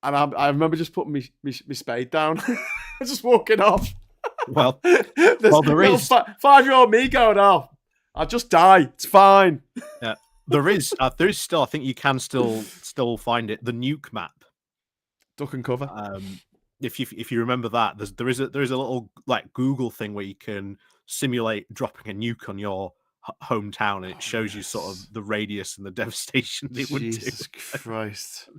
And I remember just putting my spade down, just walking off. Well, there is 5-year-old me going, I'll just die. It's fine. Yeah, there is still. I think you can still find it. The nuke map, duck and cover. If you remember that, there is a little like Google thing where you can simulate dropping a nuke on your hometown, and it shows you sort of the radius and the devastation it would do. Jesus Christ.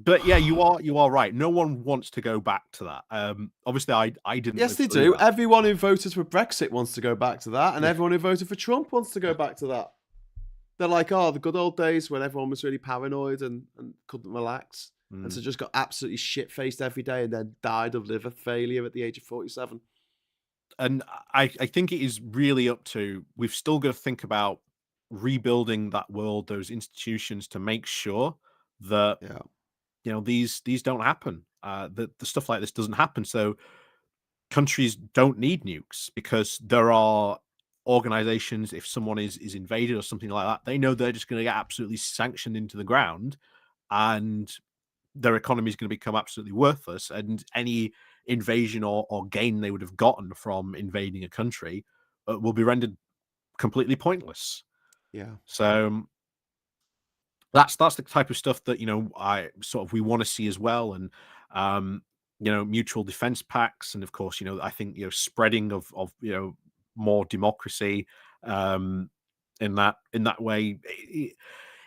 But yeah, you are right. No one wants to go back to that. Obviously, I didn't. Yes, they do. That. Everyone who voted for Brexit wants to go back to that, and everyone who voted for Trump wants to go back to that. They're like, the good old days when everyone was really paranoid and couldn't relax, and so just got absolutely shit-faced every day, and then died of liver failure at the age of 47. And I think it is really up to. We've still got to think about rebuilding that world, those institutions, to make sure that. Yeah. These don't happen. The stuff like this doesn't happen. So countries don't need nukes because there are organizations. If someone is invaded or something like that, they know they're just going to get absolutely sanctioned into the ground, and their economy is going to become absolutely worthless. And any invasion or gain they would have gotten from invading a country will be rendered completely pointless. Yeah. So that's the type of stuff that we want to see as well, and mutual defense pacts, and of course I think spreading of more democracy in that way.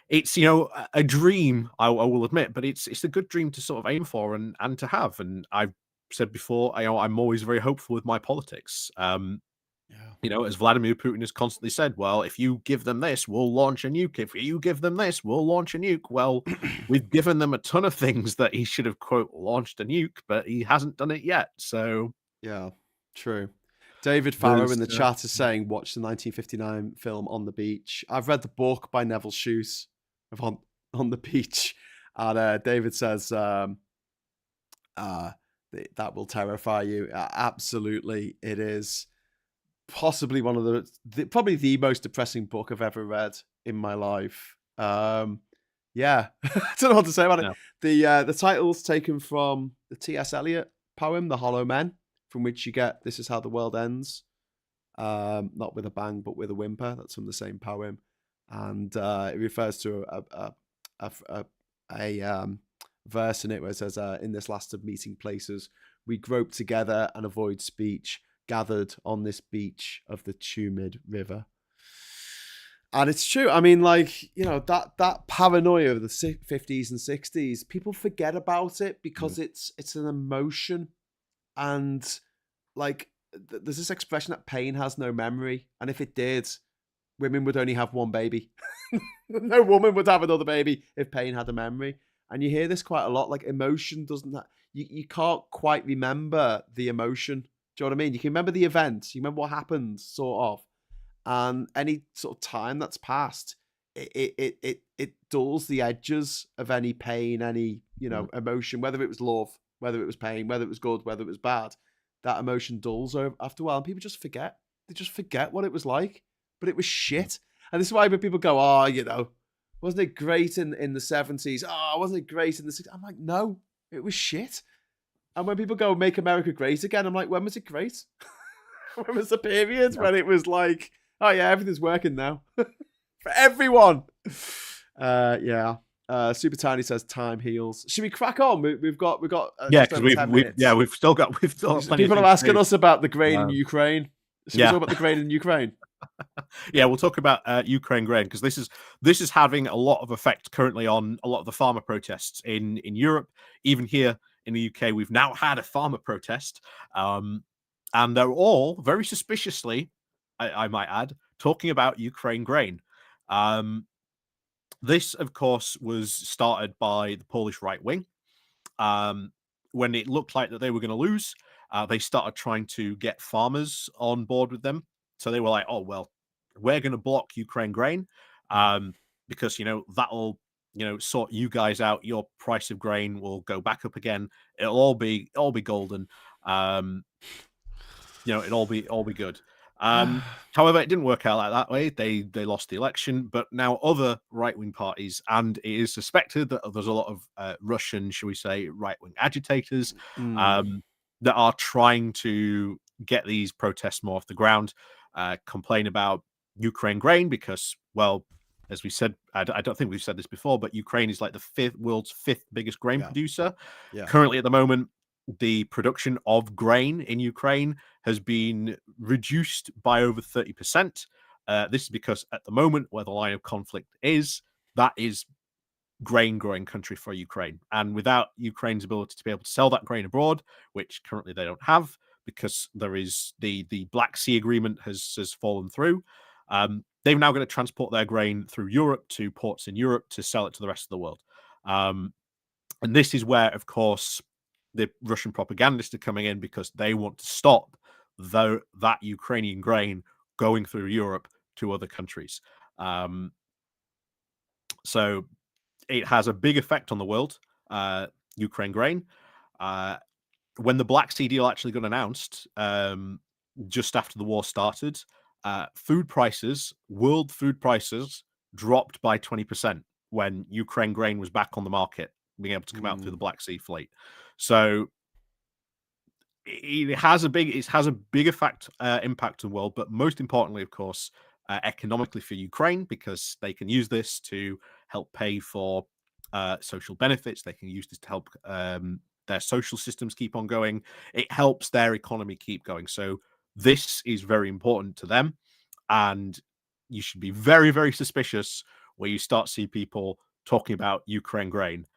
It's a dream, I will admit, but it's a good dream to sort of aim for and to have. And I've said before, I'm always very hopeful with my politics. As Vladimir Putin has constantly said, well, if you give them this, we'll launch a nuke. If you give them this, we'll launch a nuke. Well, we've given them a ton of things that he should have, quote, launched a nuke, but he hasn't done it yet. So, yeah, true. David Farrow in the chat is saying, watch the 1959 film On the Beach. I've read the book by Neville Shute of On the Beach. And David says, that will terrify you. Absolutely, it is. Possibly one of probably the most depressing book I've ever read in my life. Yeah, I don't know what to say about it. The title's taken from the T.S. Eliot poem, The Hollow Men, from which you get "This is how the world ends." Not with a bang, but with a whimper. That's from the same poem, and it refers to a verse in it where it says, "In this last of meeting places, we grope together and avoid speech, gathered on this beach of the tumid river." And it's true. I mean, that paranoia of the 50s and 60s, people forget about it because it's an emotion. And there's this expression that pain has no memory. And if it did, women would only have one baby. No woman would have another baby if pain had a memory. And you hear this quite a lot. Like, emotion doesn't you can't quite remember the emotion. Do you know what I mean? You can remember the event. You remember what happened, sort of. And any sort of time that's passed, it dulls the edges of any pain, any emotion, whether it was love, whether it was pain, whether it was good, whether it was bad. That emotion dulls after a while, and people just forget. They just forget what it was like, but it was shit. And this is why when people go, "Oh, wasn't it great in the 70s? Oh, wasn't it great in the 60s?" I'm like, no, it was shit. And when people go, "Make America Great Again," I'm like, when was it great? When was the period when it was like, "Oh yeah, everything's working now for everyone"? Yeah. Super Tiny says time heals. Should we crack on? We've got because we've still got people are asking us about the grain in Ukraine. Should we talk about the grain in Ukraine? Yeah, we'll talk about Ukraine grain, because this is having a lot of effect currently on a lot of the farmer protests in Europe. Even here in the UK, we've now had a farmer protest, and they're all very suspiciously, I might add, talking about Ukraine grain. This, of course, was started by the Polish right wing. When it looked like that they were going to lose, they started trying to get farmers on board with them. So they were like, "Oh well, we're going to block Ukraine grain, because that'll sort you guys out. Your price of grain will go back up again. It'll all be golden. It'll all be good." However, it didn't work out like that way. They lost the election, but now other right-wing parties, and it is suspected that there's a lot of Russian, shall we say, right-wing agitators that are trying to get these protests more off the ground, complain about Ukraine grain because, well, as we said, I don't think we've said this before, but Ukraine is like the world's fifth biggest grain producer. Yeah. Currently, at the moment, the production of grain in Ukraine has been reduced by over 30%. This is because at the moment where the line of conflict is, that is grain growing country for Ukraine. And without Ukraine's ability to be able to sell that grain abroad, which currently they don't have because there is the Black Sea Agreement has fallen through, they've now got to transport their grain through Europe to ports in Europe to sell it to the rest of the world. And this is where, of course, the Russian propagandists are coming in because they want to stop that Ukrainian grain going through Europe to other countries. So it has a big effect on the world, Ukraine grain. When the Black Sea deal actually got announced, just after the war started, world food prices dropped by 20% when Ukraine grain was back on the market, being able to come out through the Black Sea fleet. So it has a big impact on the world, but most importantly, of course, economically for Ukraine, because they can use this to help pay for social benefits. They can use this to help their social systems keep on going. It helps their economy keep going. So this is very important to them. And you should be very, very suspicious where you start see people talking about Ukraine grain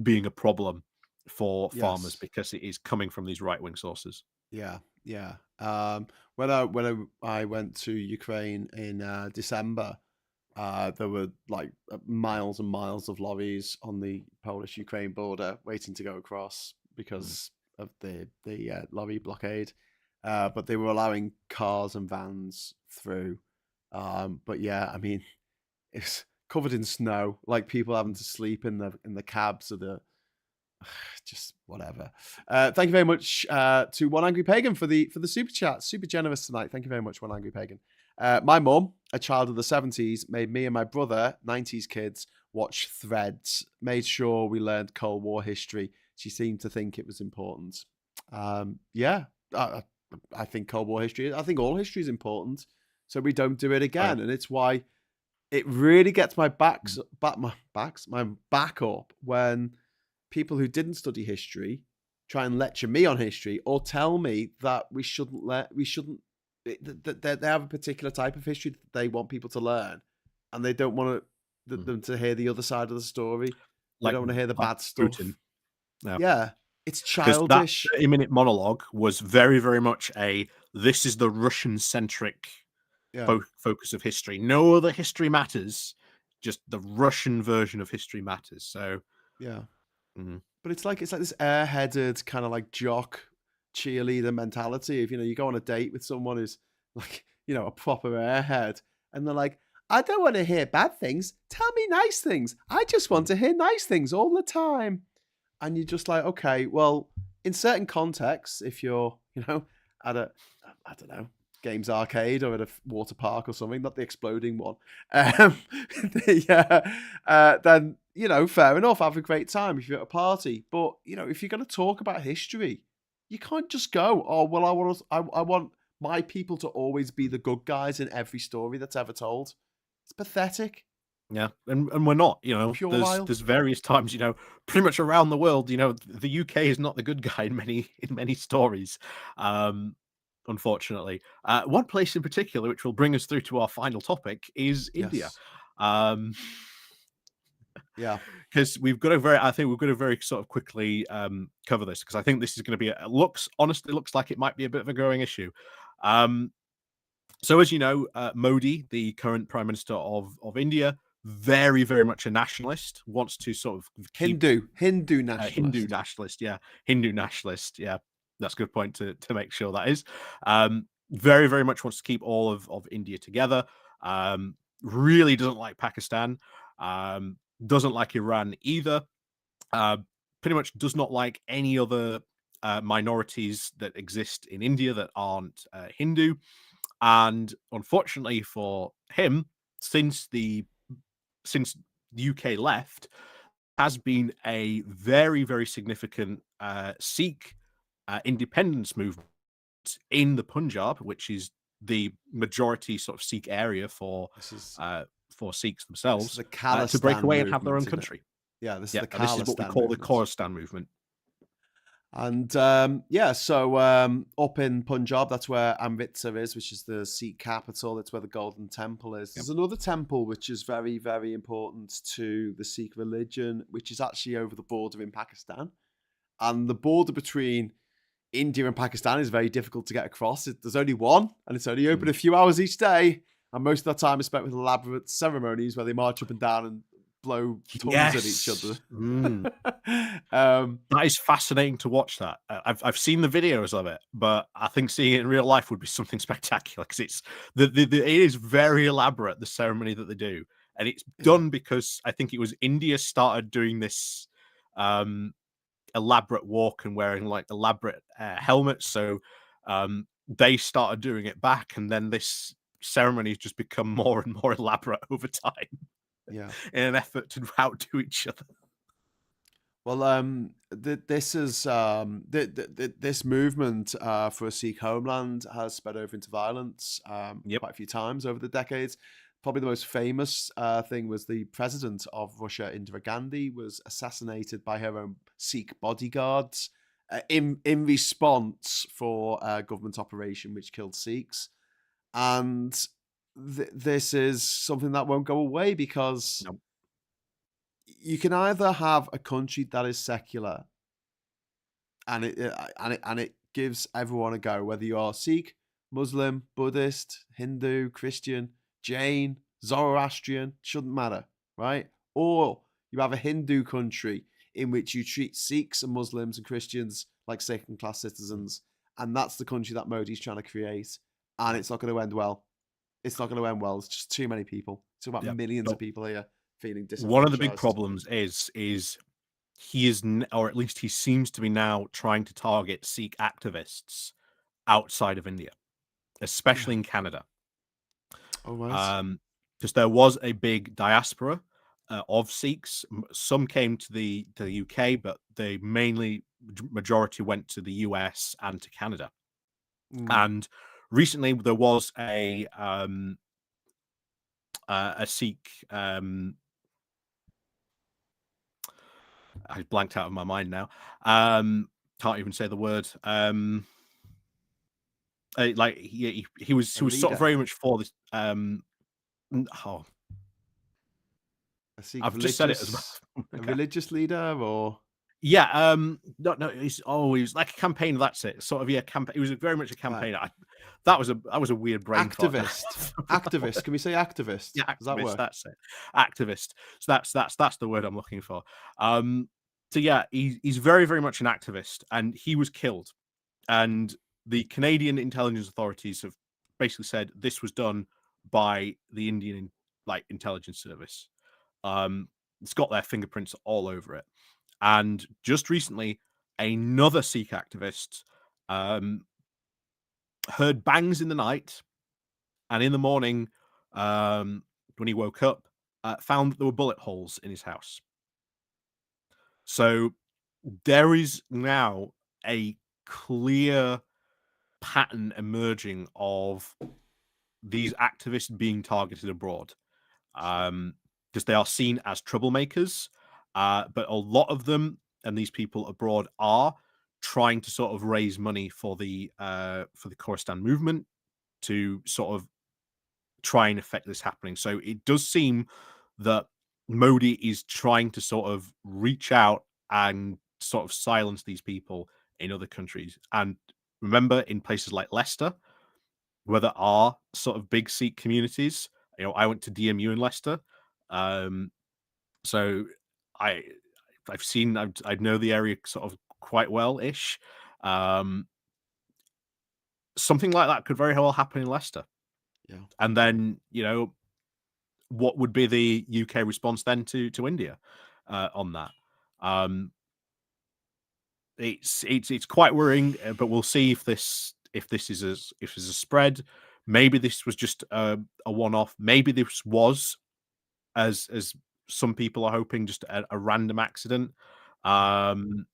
being a problem for farmers, Yes. because it is coming from these right-wing sources. Yeah. Yeah. When I went to Ukraine in December, there were like miles and miles of lorries on the Polish-Ukraine border waiting to go across Mm. because of the lorry blockade. But they were allowing cars and vans through. But yeah, I mean, it's covered in snow, like people having to sleep in the cabs of the just whatever. Thank you very much to One Angry Pagan for the super chat. Super generous tonight. Thank you very much, One Angry Pagan. My mum, a child of the 70s, made me and my brother, 90s kids, watch Threads. Made sure we learned Cold War history. She seemed to think it was important. Yeah, I think Cold War history. I think all history is important, so we don't do it Right. again. And it's why it really gets my back up when people who didn't study history try and lecture me on history or tell me that we shouldn't that they have a particular type of history that they want people to learn, and they don't want Mm. them to hear the other side of the story. They Like don't want to hear the like bad Putin. stuff. Yeah. Yeah, it's Because that childish. 30-minute monologue was very, very much this is the Russian-centric Yeah, focus of history. No other history matters. Just the Russian version of history matters. So, yeah. mm, But it's like this airheaded kind of like jock cheerleader mentality. If you go on a date with someone who's like a proper airhead, and they're like, "I don't want to hear bad things. Tell me nice things. I just want mm, to hear nice things all the time." And you're just like, okay, well, in certain contexts, if you're at a I don't know, games arcade or at a water park or something, not the exploding one, um, then fair enough, have a great time if you're at a party. But if you're going to talk about history, you can't just go, oh well, I want my people to always be the good guys in every story that's ever told. It's pathetic, yeah, and we're not. puerile. There's various times. Pretty much around the world. The UK is not the good guy in many stories. Um, Unfortunately, one place in particular, which will bring us through to our final topic, is India. Yes, Um, yeah, because I think we've got to very sort of quickly cover this, because I think this is going to be honestly looks like it might be a bit of a growing issue. Um, so as you know, Modi, the current prime minister of India, very, very much a nationalist, wants to sort of keep Hindu Hindu nationalist. nationalist, yeah, Hindu nationalist, yeah, that's a good point to make sure that is. Very, very much wants to keep all of India together. Really doesn't like Pakistan. Doesn't like Iran either. Uh, Pretty much does not like any other minorities that exist in India that aren't Hindu. And unfortunately for him, since the UK left, has been a very, very significant Sikh independence movement in the Punjab, which is the majority sort of Sikh area This is for Sikhs this is themselves, the to break Khalistan away and have their own movement, isn't it? country. Yeah, this is Yeah, the and this is what we Khalistan call the movement. Khorasan movement. And so up in Punjab, that's where Amritsar is, which is the Sikh capital. It's where the Golden Temple is. Yep. There's another temple which is very, very important to the Sikh religion, which is actually over the border in Pakistan. And the border between India and Pakistan is very difficult to get across. There's only one, and it's only open Mm. a few hours each day. And most of that time is spent with elaborate ceremonies where they march up and down and blow tongues at each other. Yes. Mm. um, That is fascinating to watch that. I've seen the videos of it, but I think seeing it in real life would be something spectacular, because it's it is very elaborate, the ceremony that they do, and it's yeah, done because I think it was India started doing this um, elaborate walk and wearing like elaborate helmets, so they started doing it back, and then this ceremony has just become more and more elaborate over time yeah. in an effort to outdo each other. Well, this is this movement for a Sikh homeland has spread over into violence Yep. quite a few times over the decades. Probably the most famous thing was the president of Russia, Indira Gandhi, was assassinated by her own Sikh bodyguards in response for a government operation which killed Sikhs. And this is something that won't go away because No. you can either have a country that is secular and it gives everyone a go, whether you're Sikh, Muslim, Buddhist, Hindu, Christian, Jain, Zoroastrian, shouldn't matter, right? Or you have a Hindu country in which you treat Sikhs and Muslims and Christians like second-class citizens, and that's the country that Modi's trying to create, and Yeah. it's not going to end well. It's not going to end well. It's just too many people. It's about Yeah. millions But of people here feeling one of the big disenfranchised. problems is he is, or at least he seems to be now trying to target Sikh activists outside of India, Yeah. especially in Canada. All right. Because there was a big diaspora of Sikhs. Some came to the UK, but they majority went to the US and to Canada. Mm. And recently there was a Sikh. I blanked out of my mind now. Can't even say the word. Like he was A sort of leader. very much for this. Oh, A Sikh I've just said it as well. a Okay. religious leader or Yeah, no, he was like a campaigner. That's it. Sort of, yeah, campaign. He was very much a right. campaigner. That was a weird brain fart. Activist. Activist. Can we say activist? Yeah, Does that activist. work? That's it. Activist. So that's the word I'm looking for. So yeah, he's very very much an activist, and he was killed. And the Canadian intelligence authorities have basically said this was done by the Indian intelligence service. It's got their fingerprints all over it. And just recently, another Sikh activist heard bangs in the night, and in the morning, when he woke up, found that there were bullet holes in his house. So there is now a clear pattern emerging of these activists being targeted abroad, because they are seen as troublemakers. But a lot of them and these people abroad are trying to sort of raise money for the Khalistan movement to sort of try and affect this happening. So it does seem that Modi is trying to sort of reach out and sort of silence these people in other countries. And remember, in places like Leicester, where there are sort of big Sikh communities, I went to DMU in Leicester, so I I know the area sort of quite well ish. Um, Something like that could very well happen in Leicester, Yeah. and then what would be the UK response then to India on that? Um, it's quite worrying, but we'll see if this is a spread. Maybe this was just a one off. Maybe this was, as some people are hoping, just a random accident. Um,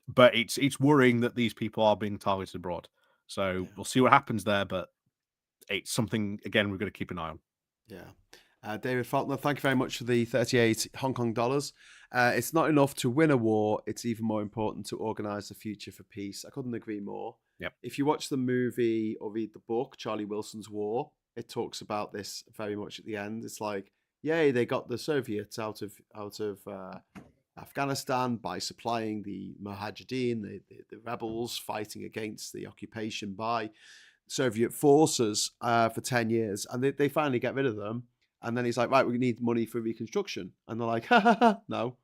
but it's worrying that these people are being targeted abroad. So Yeah. we'll see what happens there. But it's something again we're going to keep an eye on. Yeah. David Faulkner, thank you very much for the 38 Hong Kong dollars. It's not enough to win a war. It's even more important to organize the future for peace. I couldn't agree more. Yep. If you watch the movie or read the book, Charlie Wilson's War, it talks about this very much at the end. It's like, yay, they got the Soviets out of Afghanistan by supplying the Mujahideen, the rebels fighting against the occupation by Soviet forces for 10 years. And they finally get rid of them. And then he's like, right, we need money for reconstruction. And they're like, ha ha ha, no.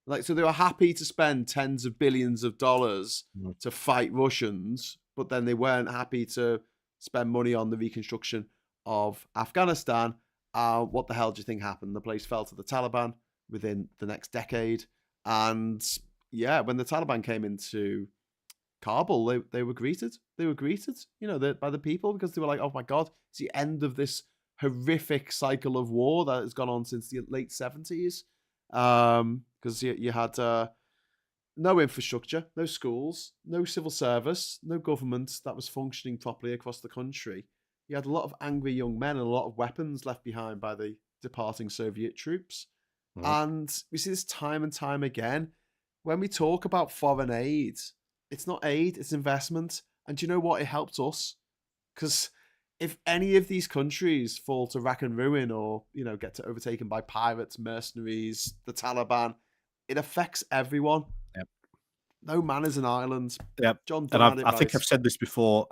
Like, so they were happy to spend tens of billions of dollars to fight Russians, but then they weren't happy to spend money on the reconstruction of Afghanistan. What the hell do you think happened? The place fell to the Taliban within the next decade. And yeah, when the Taliban came into Kabul, they were greeted. They were greeted, by the people, because they were like, "Oh my God, it's the end of this horrific cycle of war that has gone on since the late 70s." because you had no infrastructure, no schools, no civil service, no government that was functioning properly across the country. You had a lot of angry young men and a lot of weapons left behind by the departing Soviet troops. Mhm. And we see this time and time again. When we talk about foreign aid, it's not aid, it's investment. And do you know what? It helped us. Because if any of these countries fall to rack and ruin or, get to overtaken by pirates, mercenaries, the Taliban, it affects everyone. Yep. No man is an island. Yep. John And Donne had it I think right. I've said this before.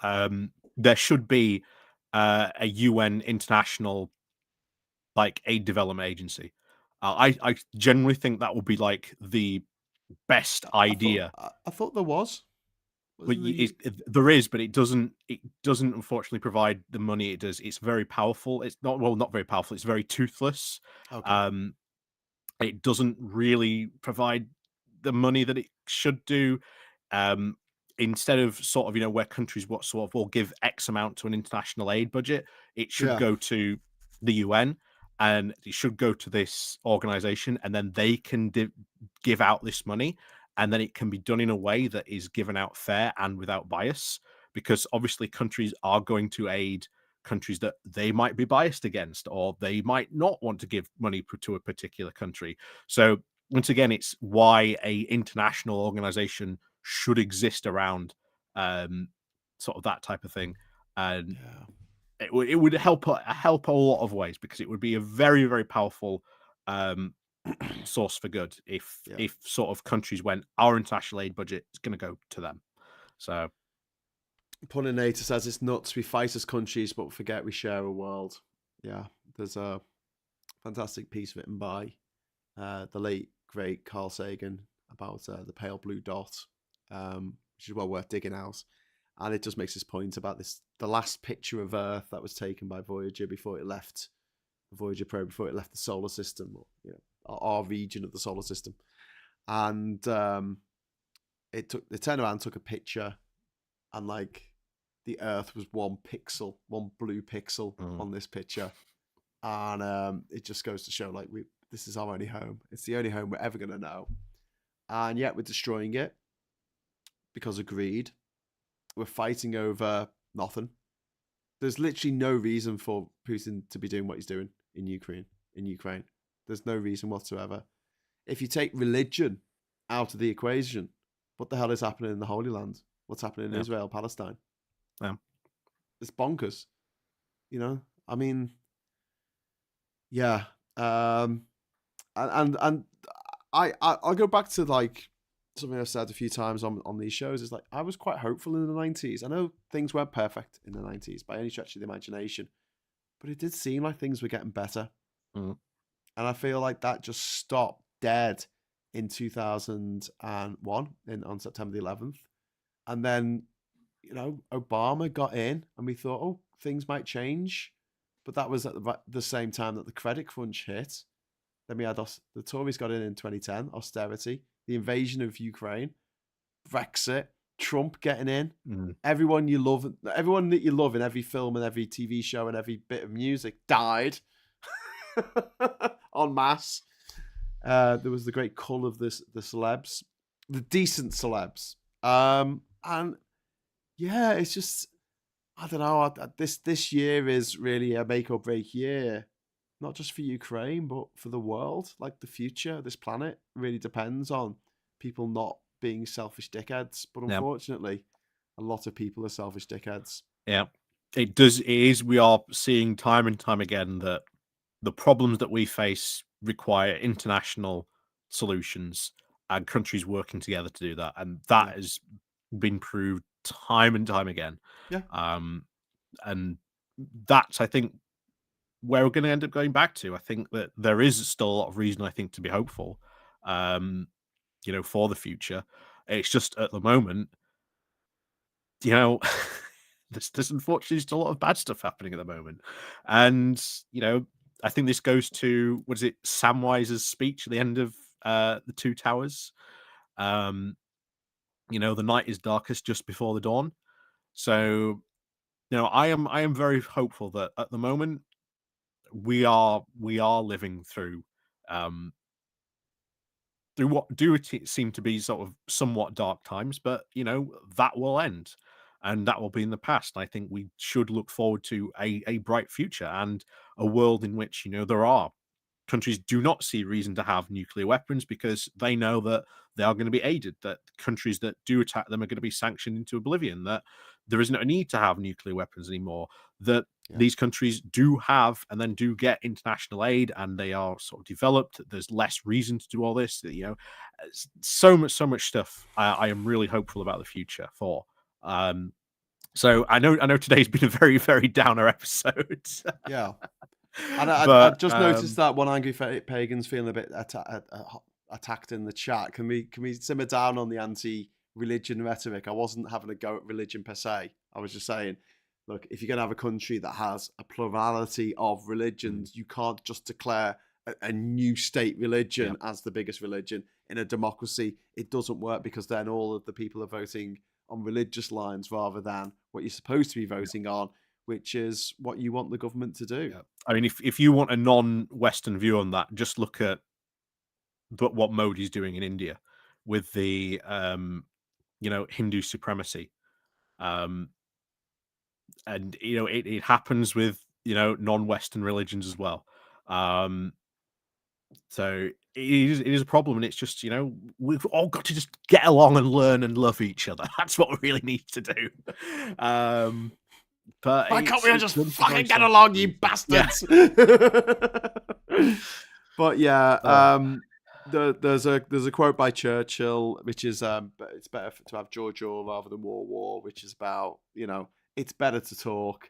There should be a UN international like aid development agency. I generally think that would be like the best idea. I thought there was. But Wasn't the there is, but it doesn't. It doesn't unfortunately provide the money it does. It's very powerful. It's not very powerful. It's very toothless. okay? Um, it doesn't really provide the money that it should do. Um, Instead of sort of where countries what sort of will give X amount to an international aid budget, it should Yeah, go to the UN and it should go to this organization, and then they can give out this money, and then it can be done in a way that is given out fair and without bias. Because obviously, countries are going to aid countries that they might be biased against, or they might not want to give money to a particular country. So once again, it's why a international organization should exist around sort of that type of thing, and yeah, it would help a lot of ways, because it would be a very very powerful um, source for good yeah. if sort of countries went, our international aid budget is going to go to them. So Puninator says it's nuts. We fight as countries, but forget we share a world. Yeah, there's a fantastic piece written by the late great Carl Sagan about the pale blue dot, which is well worth digging out. And it just makes this point about the last picture of Earth that was taken by Voyager before it left the Voyager probe, before it left the solar system, or our region of the solar system. And they turned around, took a picture, and like the Earth was one pixel, one blue pixel on this picture, and it just goes to show like this is our only home. It's the only home we're ever gonna know, and yet we're destroying it because of greed. We're fighting over nothing. There's literally no reason for Putin to be doing what he's doing in Ukraine. There's no reason whatsoever. If you take religion out of the equation, what the hell is happening in the Holy Land? What's happening in Israel, Palestine? yeah. It's bonkers. I mean, yeah. And I'll go back to like something I've said a few times on these shows. Is like I was quite hopeful in the 90s. I know things weren't perfect in the 90s by any stretch of the imagination, but it did seem like things were getting better. Mm. And I feel like that just stopped dead in 2001 on September the 11th. And then, Obama got in and we thought, oh, things might change. But that was at the same time that the credit crunch hit. Then we had the Tories got in 2010, austerity, the invasion of Ukraine, Brexit, Trump getting in. Mm. Everyone that you love in every film and every TV show and every bit of music died en masse. There was the great cull of the celebs, the decent celebs. And yeah, it's just, I don't know. This year is really a make or break year, not just for Ukraine, but for the world. Like the future of this planet really depends on people not being selfish dickheads. But Yeah. unfortunately, a lot of people are selfish dickheads. Yeah. It does. It is. We are seeing time and time again that the problems that we face require international solutions and countries working together to do that. And that Yeah. has been proved time and time again. Yeah. And that's, I think, where we're going to end up going back to. I think that there is still a lot of reason, I think, to be hopeful, for the future. It's just at the moment, there's unfortunately just a lot of bad stuff happening at the moment. And, I think this goes to, what is it, Samwise's speech at the end of The Two Towers. The night is darkest just before the dawn. So, I am very hopeful that at the moment we are living through through what seem to be sort of somewhat dark times, but that will end, and that will be in the past. I think we should look forward to a bright future and a world in which there are countries do not see reason to have nuclear weapons because they know that they are going to be aided, that countries that do attack them are going to be sanctioned into oblivion, that there isn't a need to have nuclear weapons anymore, that these countries do have and then do get international aid and they are sort of developed. There's less reason to do all this. So much stuff I am really hopeful about the future for. So I know today's been a very, very downer episode. Yeah. And I just noticed that one angry pagan's feeling a bit attacked in the chat. Can we simmer down on the anti-religion rhetoric? I wasn't having a go at religion per se. I was just saying, look, if you're going to have a country that has a plurality of religions, you can't just declare a new state religion as the biggest religion. In a democracy, it doesn't work because then all of the people are voting on religious lines rather than what you're supposed to be voting on, which is what you want the government to do. Yeah. I mean, if you want a non-Western view on that, just look at what Modi's doing in India with the Hindu supremacy, and it happens with non-Western religions as well. So it is a problem, and it's just we've all got to just get along and learn and love each other. That's what we really need to do. But why can't we just fucking get along, you bastards? But there's a quote by Churchill, which is it's better to have Georgia rather than war, which is about it's better to talk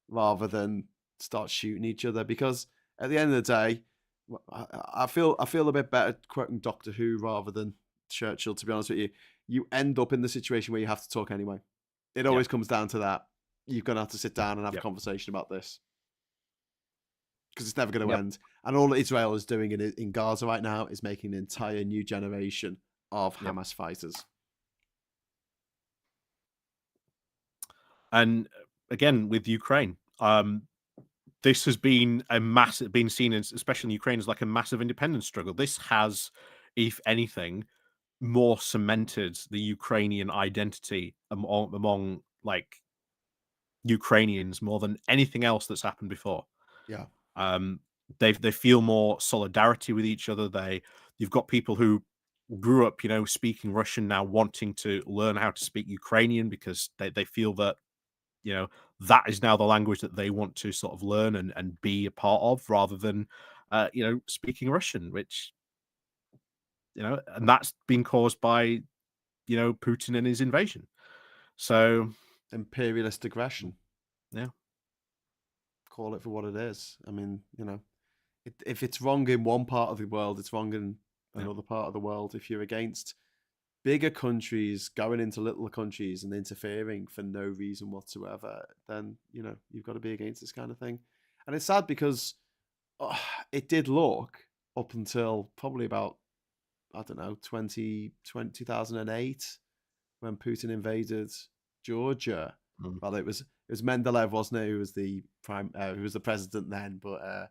rather than start shooting each other, because at the end of the day, I feel a bit better quoting Doctor Who rather than Churchill, to be honest with you. You end up in the situation where you have to talk anyway. It always comes down to that. You're going to have to sit down and have a conversation about this, because it's never going to end. And all Israel is doing in Gaza right now is making an entire new generation of Hamas fighters. And again, with Ukraine, this has been been seen as, especially in Ukraine, as like a massive independence struggle. This has, if anything, more cemented the Ukrainian identity among like Ukrainians more than anything else that's happened before. Yeah. They feel more solidarity with each other. You've got people who grew up, speaking Russian now wanting to learn how to speak Ukrainian because they feel that, that is now the language that they want to sort of learn and be a part of, rather than, speaking Russian, which, and that's been caused by, Putin and his invasion. So imperialist aggression. Yeah. Call it for what it is. I mean, if it's wrong in one part of the world, it's wrong in another part of the world. If you're against bigger countries going into little countries and interfering for no reason whatsoever, then, you've got to be against this kind of thing. And it's sad because it did look up until probably about, 2008, when Putin invaded Georgia. Well, it was Mendeleev, wasn't it, who was the president then, but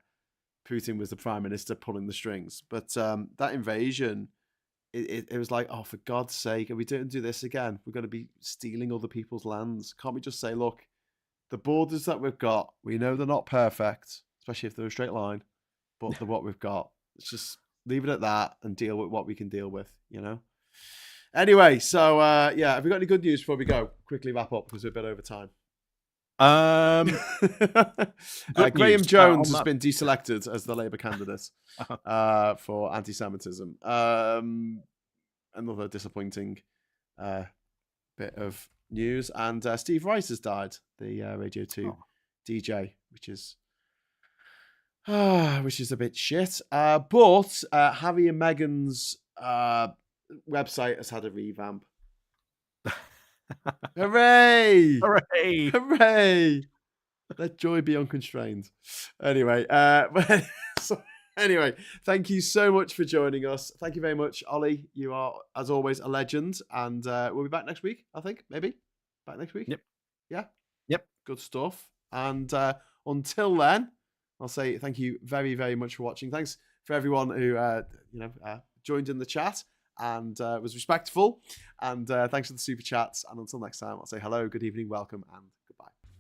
Putin was the prime minister pulling the strings. But that invasion, it was like, oh, for God's sake, are we don't do this again? We're going to be stealing other people's lands. Can't we just say, look, the borders that we've got, we know they're not perfect, especially if they're a straight line, but they're what we've got. Let's just leave it at that and deal with what we can deal with, Anyway, so have we got any good news before we go? Quickly wrap up because we're a bit over time. Graham Jones has been deselected as the Labour candidate for anti-Semitism. Another disappointing bit of news. And Steve Rice has died, the Radio 2 DJ, which is a bit shit. But Harry and Meghan's website has had a revamp. Hooray! Hooray! Hooray! Let joy be unconstrained. Anyway, thank you so much for joining us. Thank you very much, Ollie. You are, as always, a legend. And we'll be back next week, I think. Maybe. Back next week? Yep. Yeah? Yep. Good stuff. And until then, I'll say thank you very, very much for watching. Thanks for everyone who joined in the chat. and was respectful. And thanks for the super chats. And until next time, I'll say hello, good evening, welcome, and goodbye.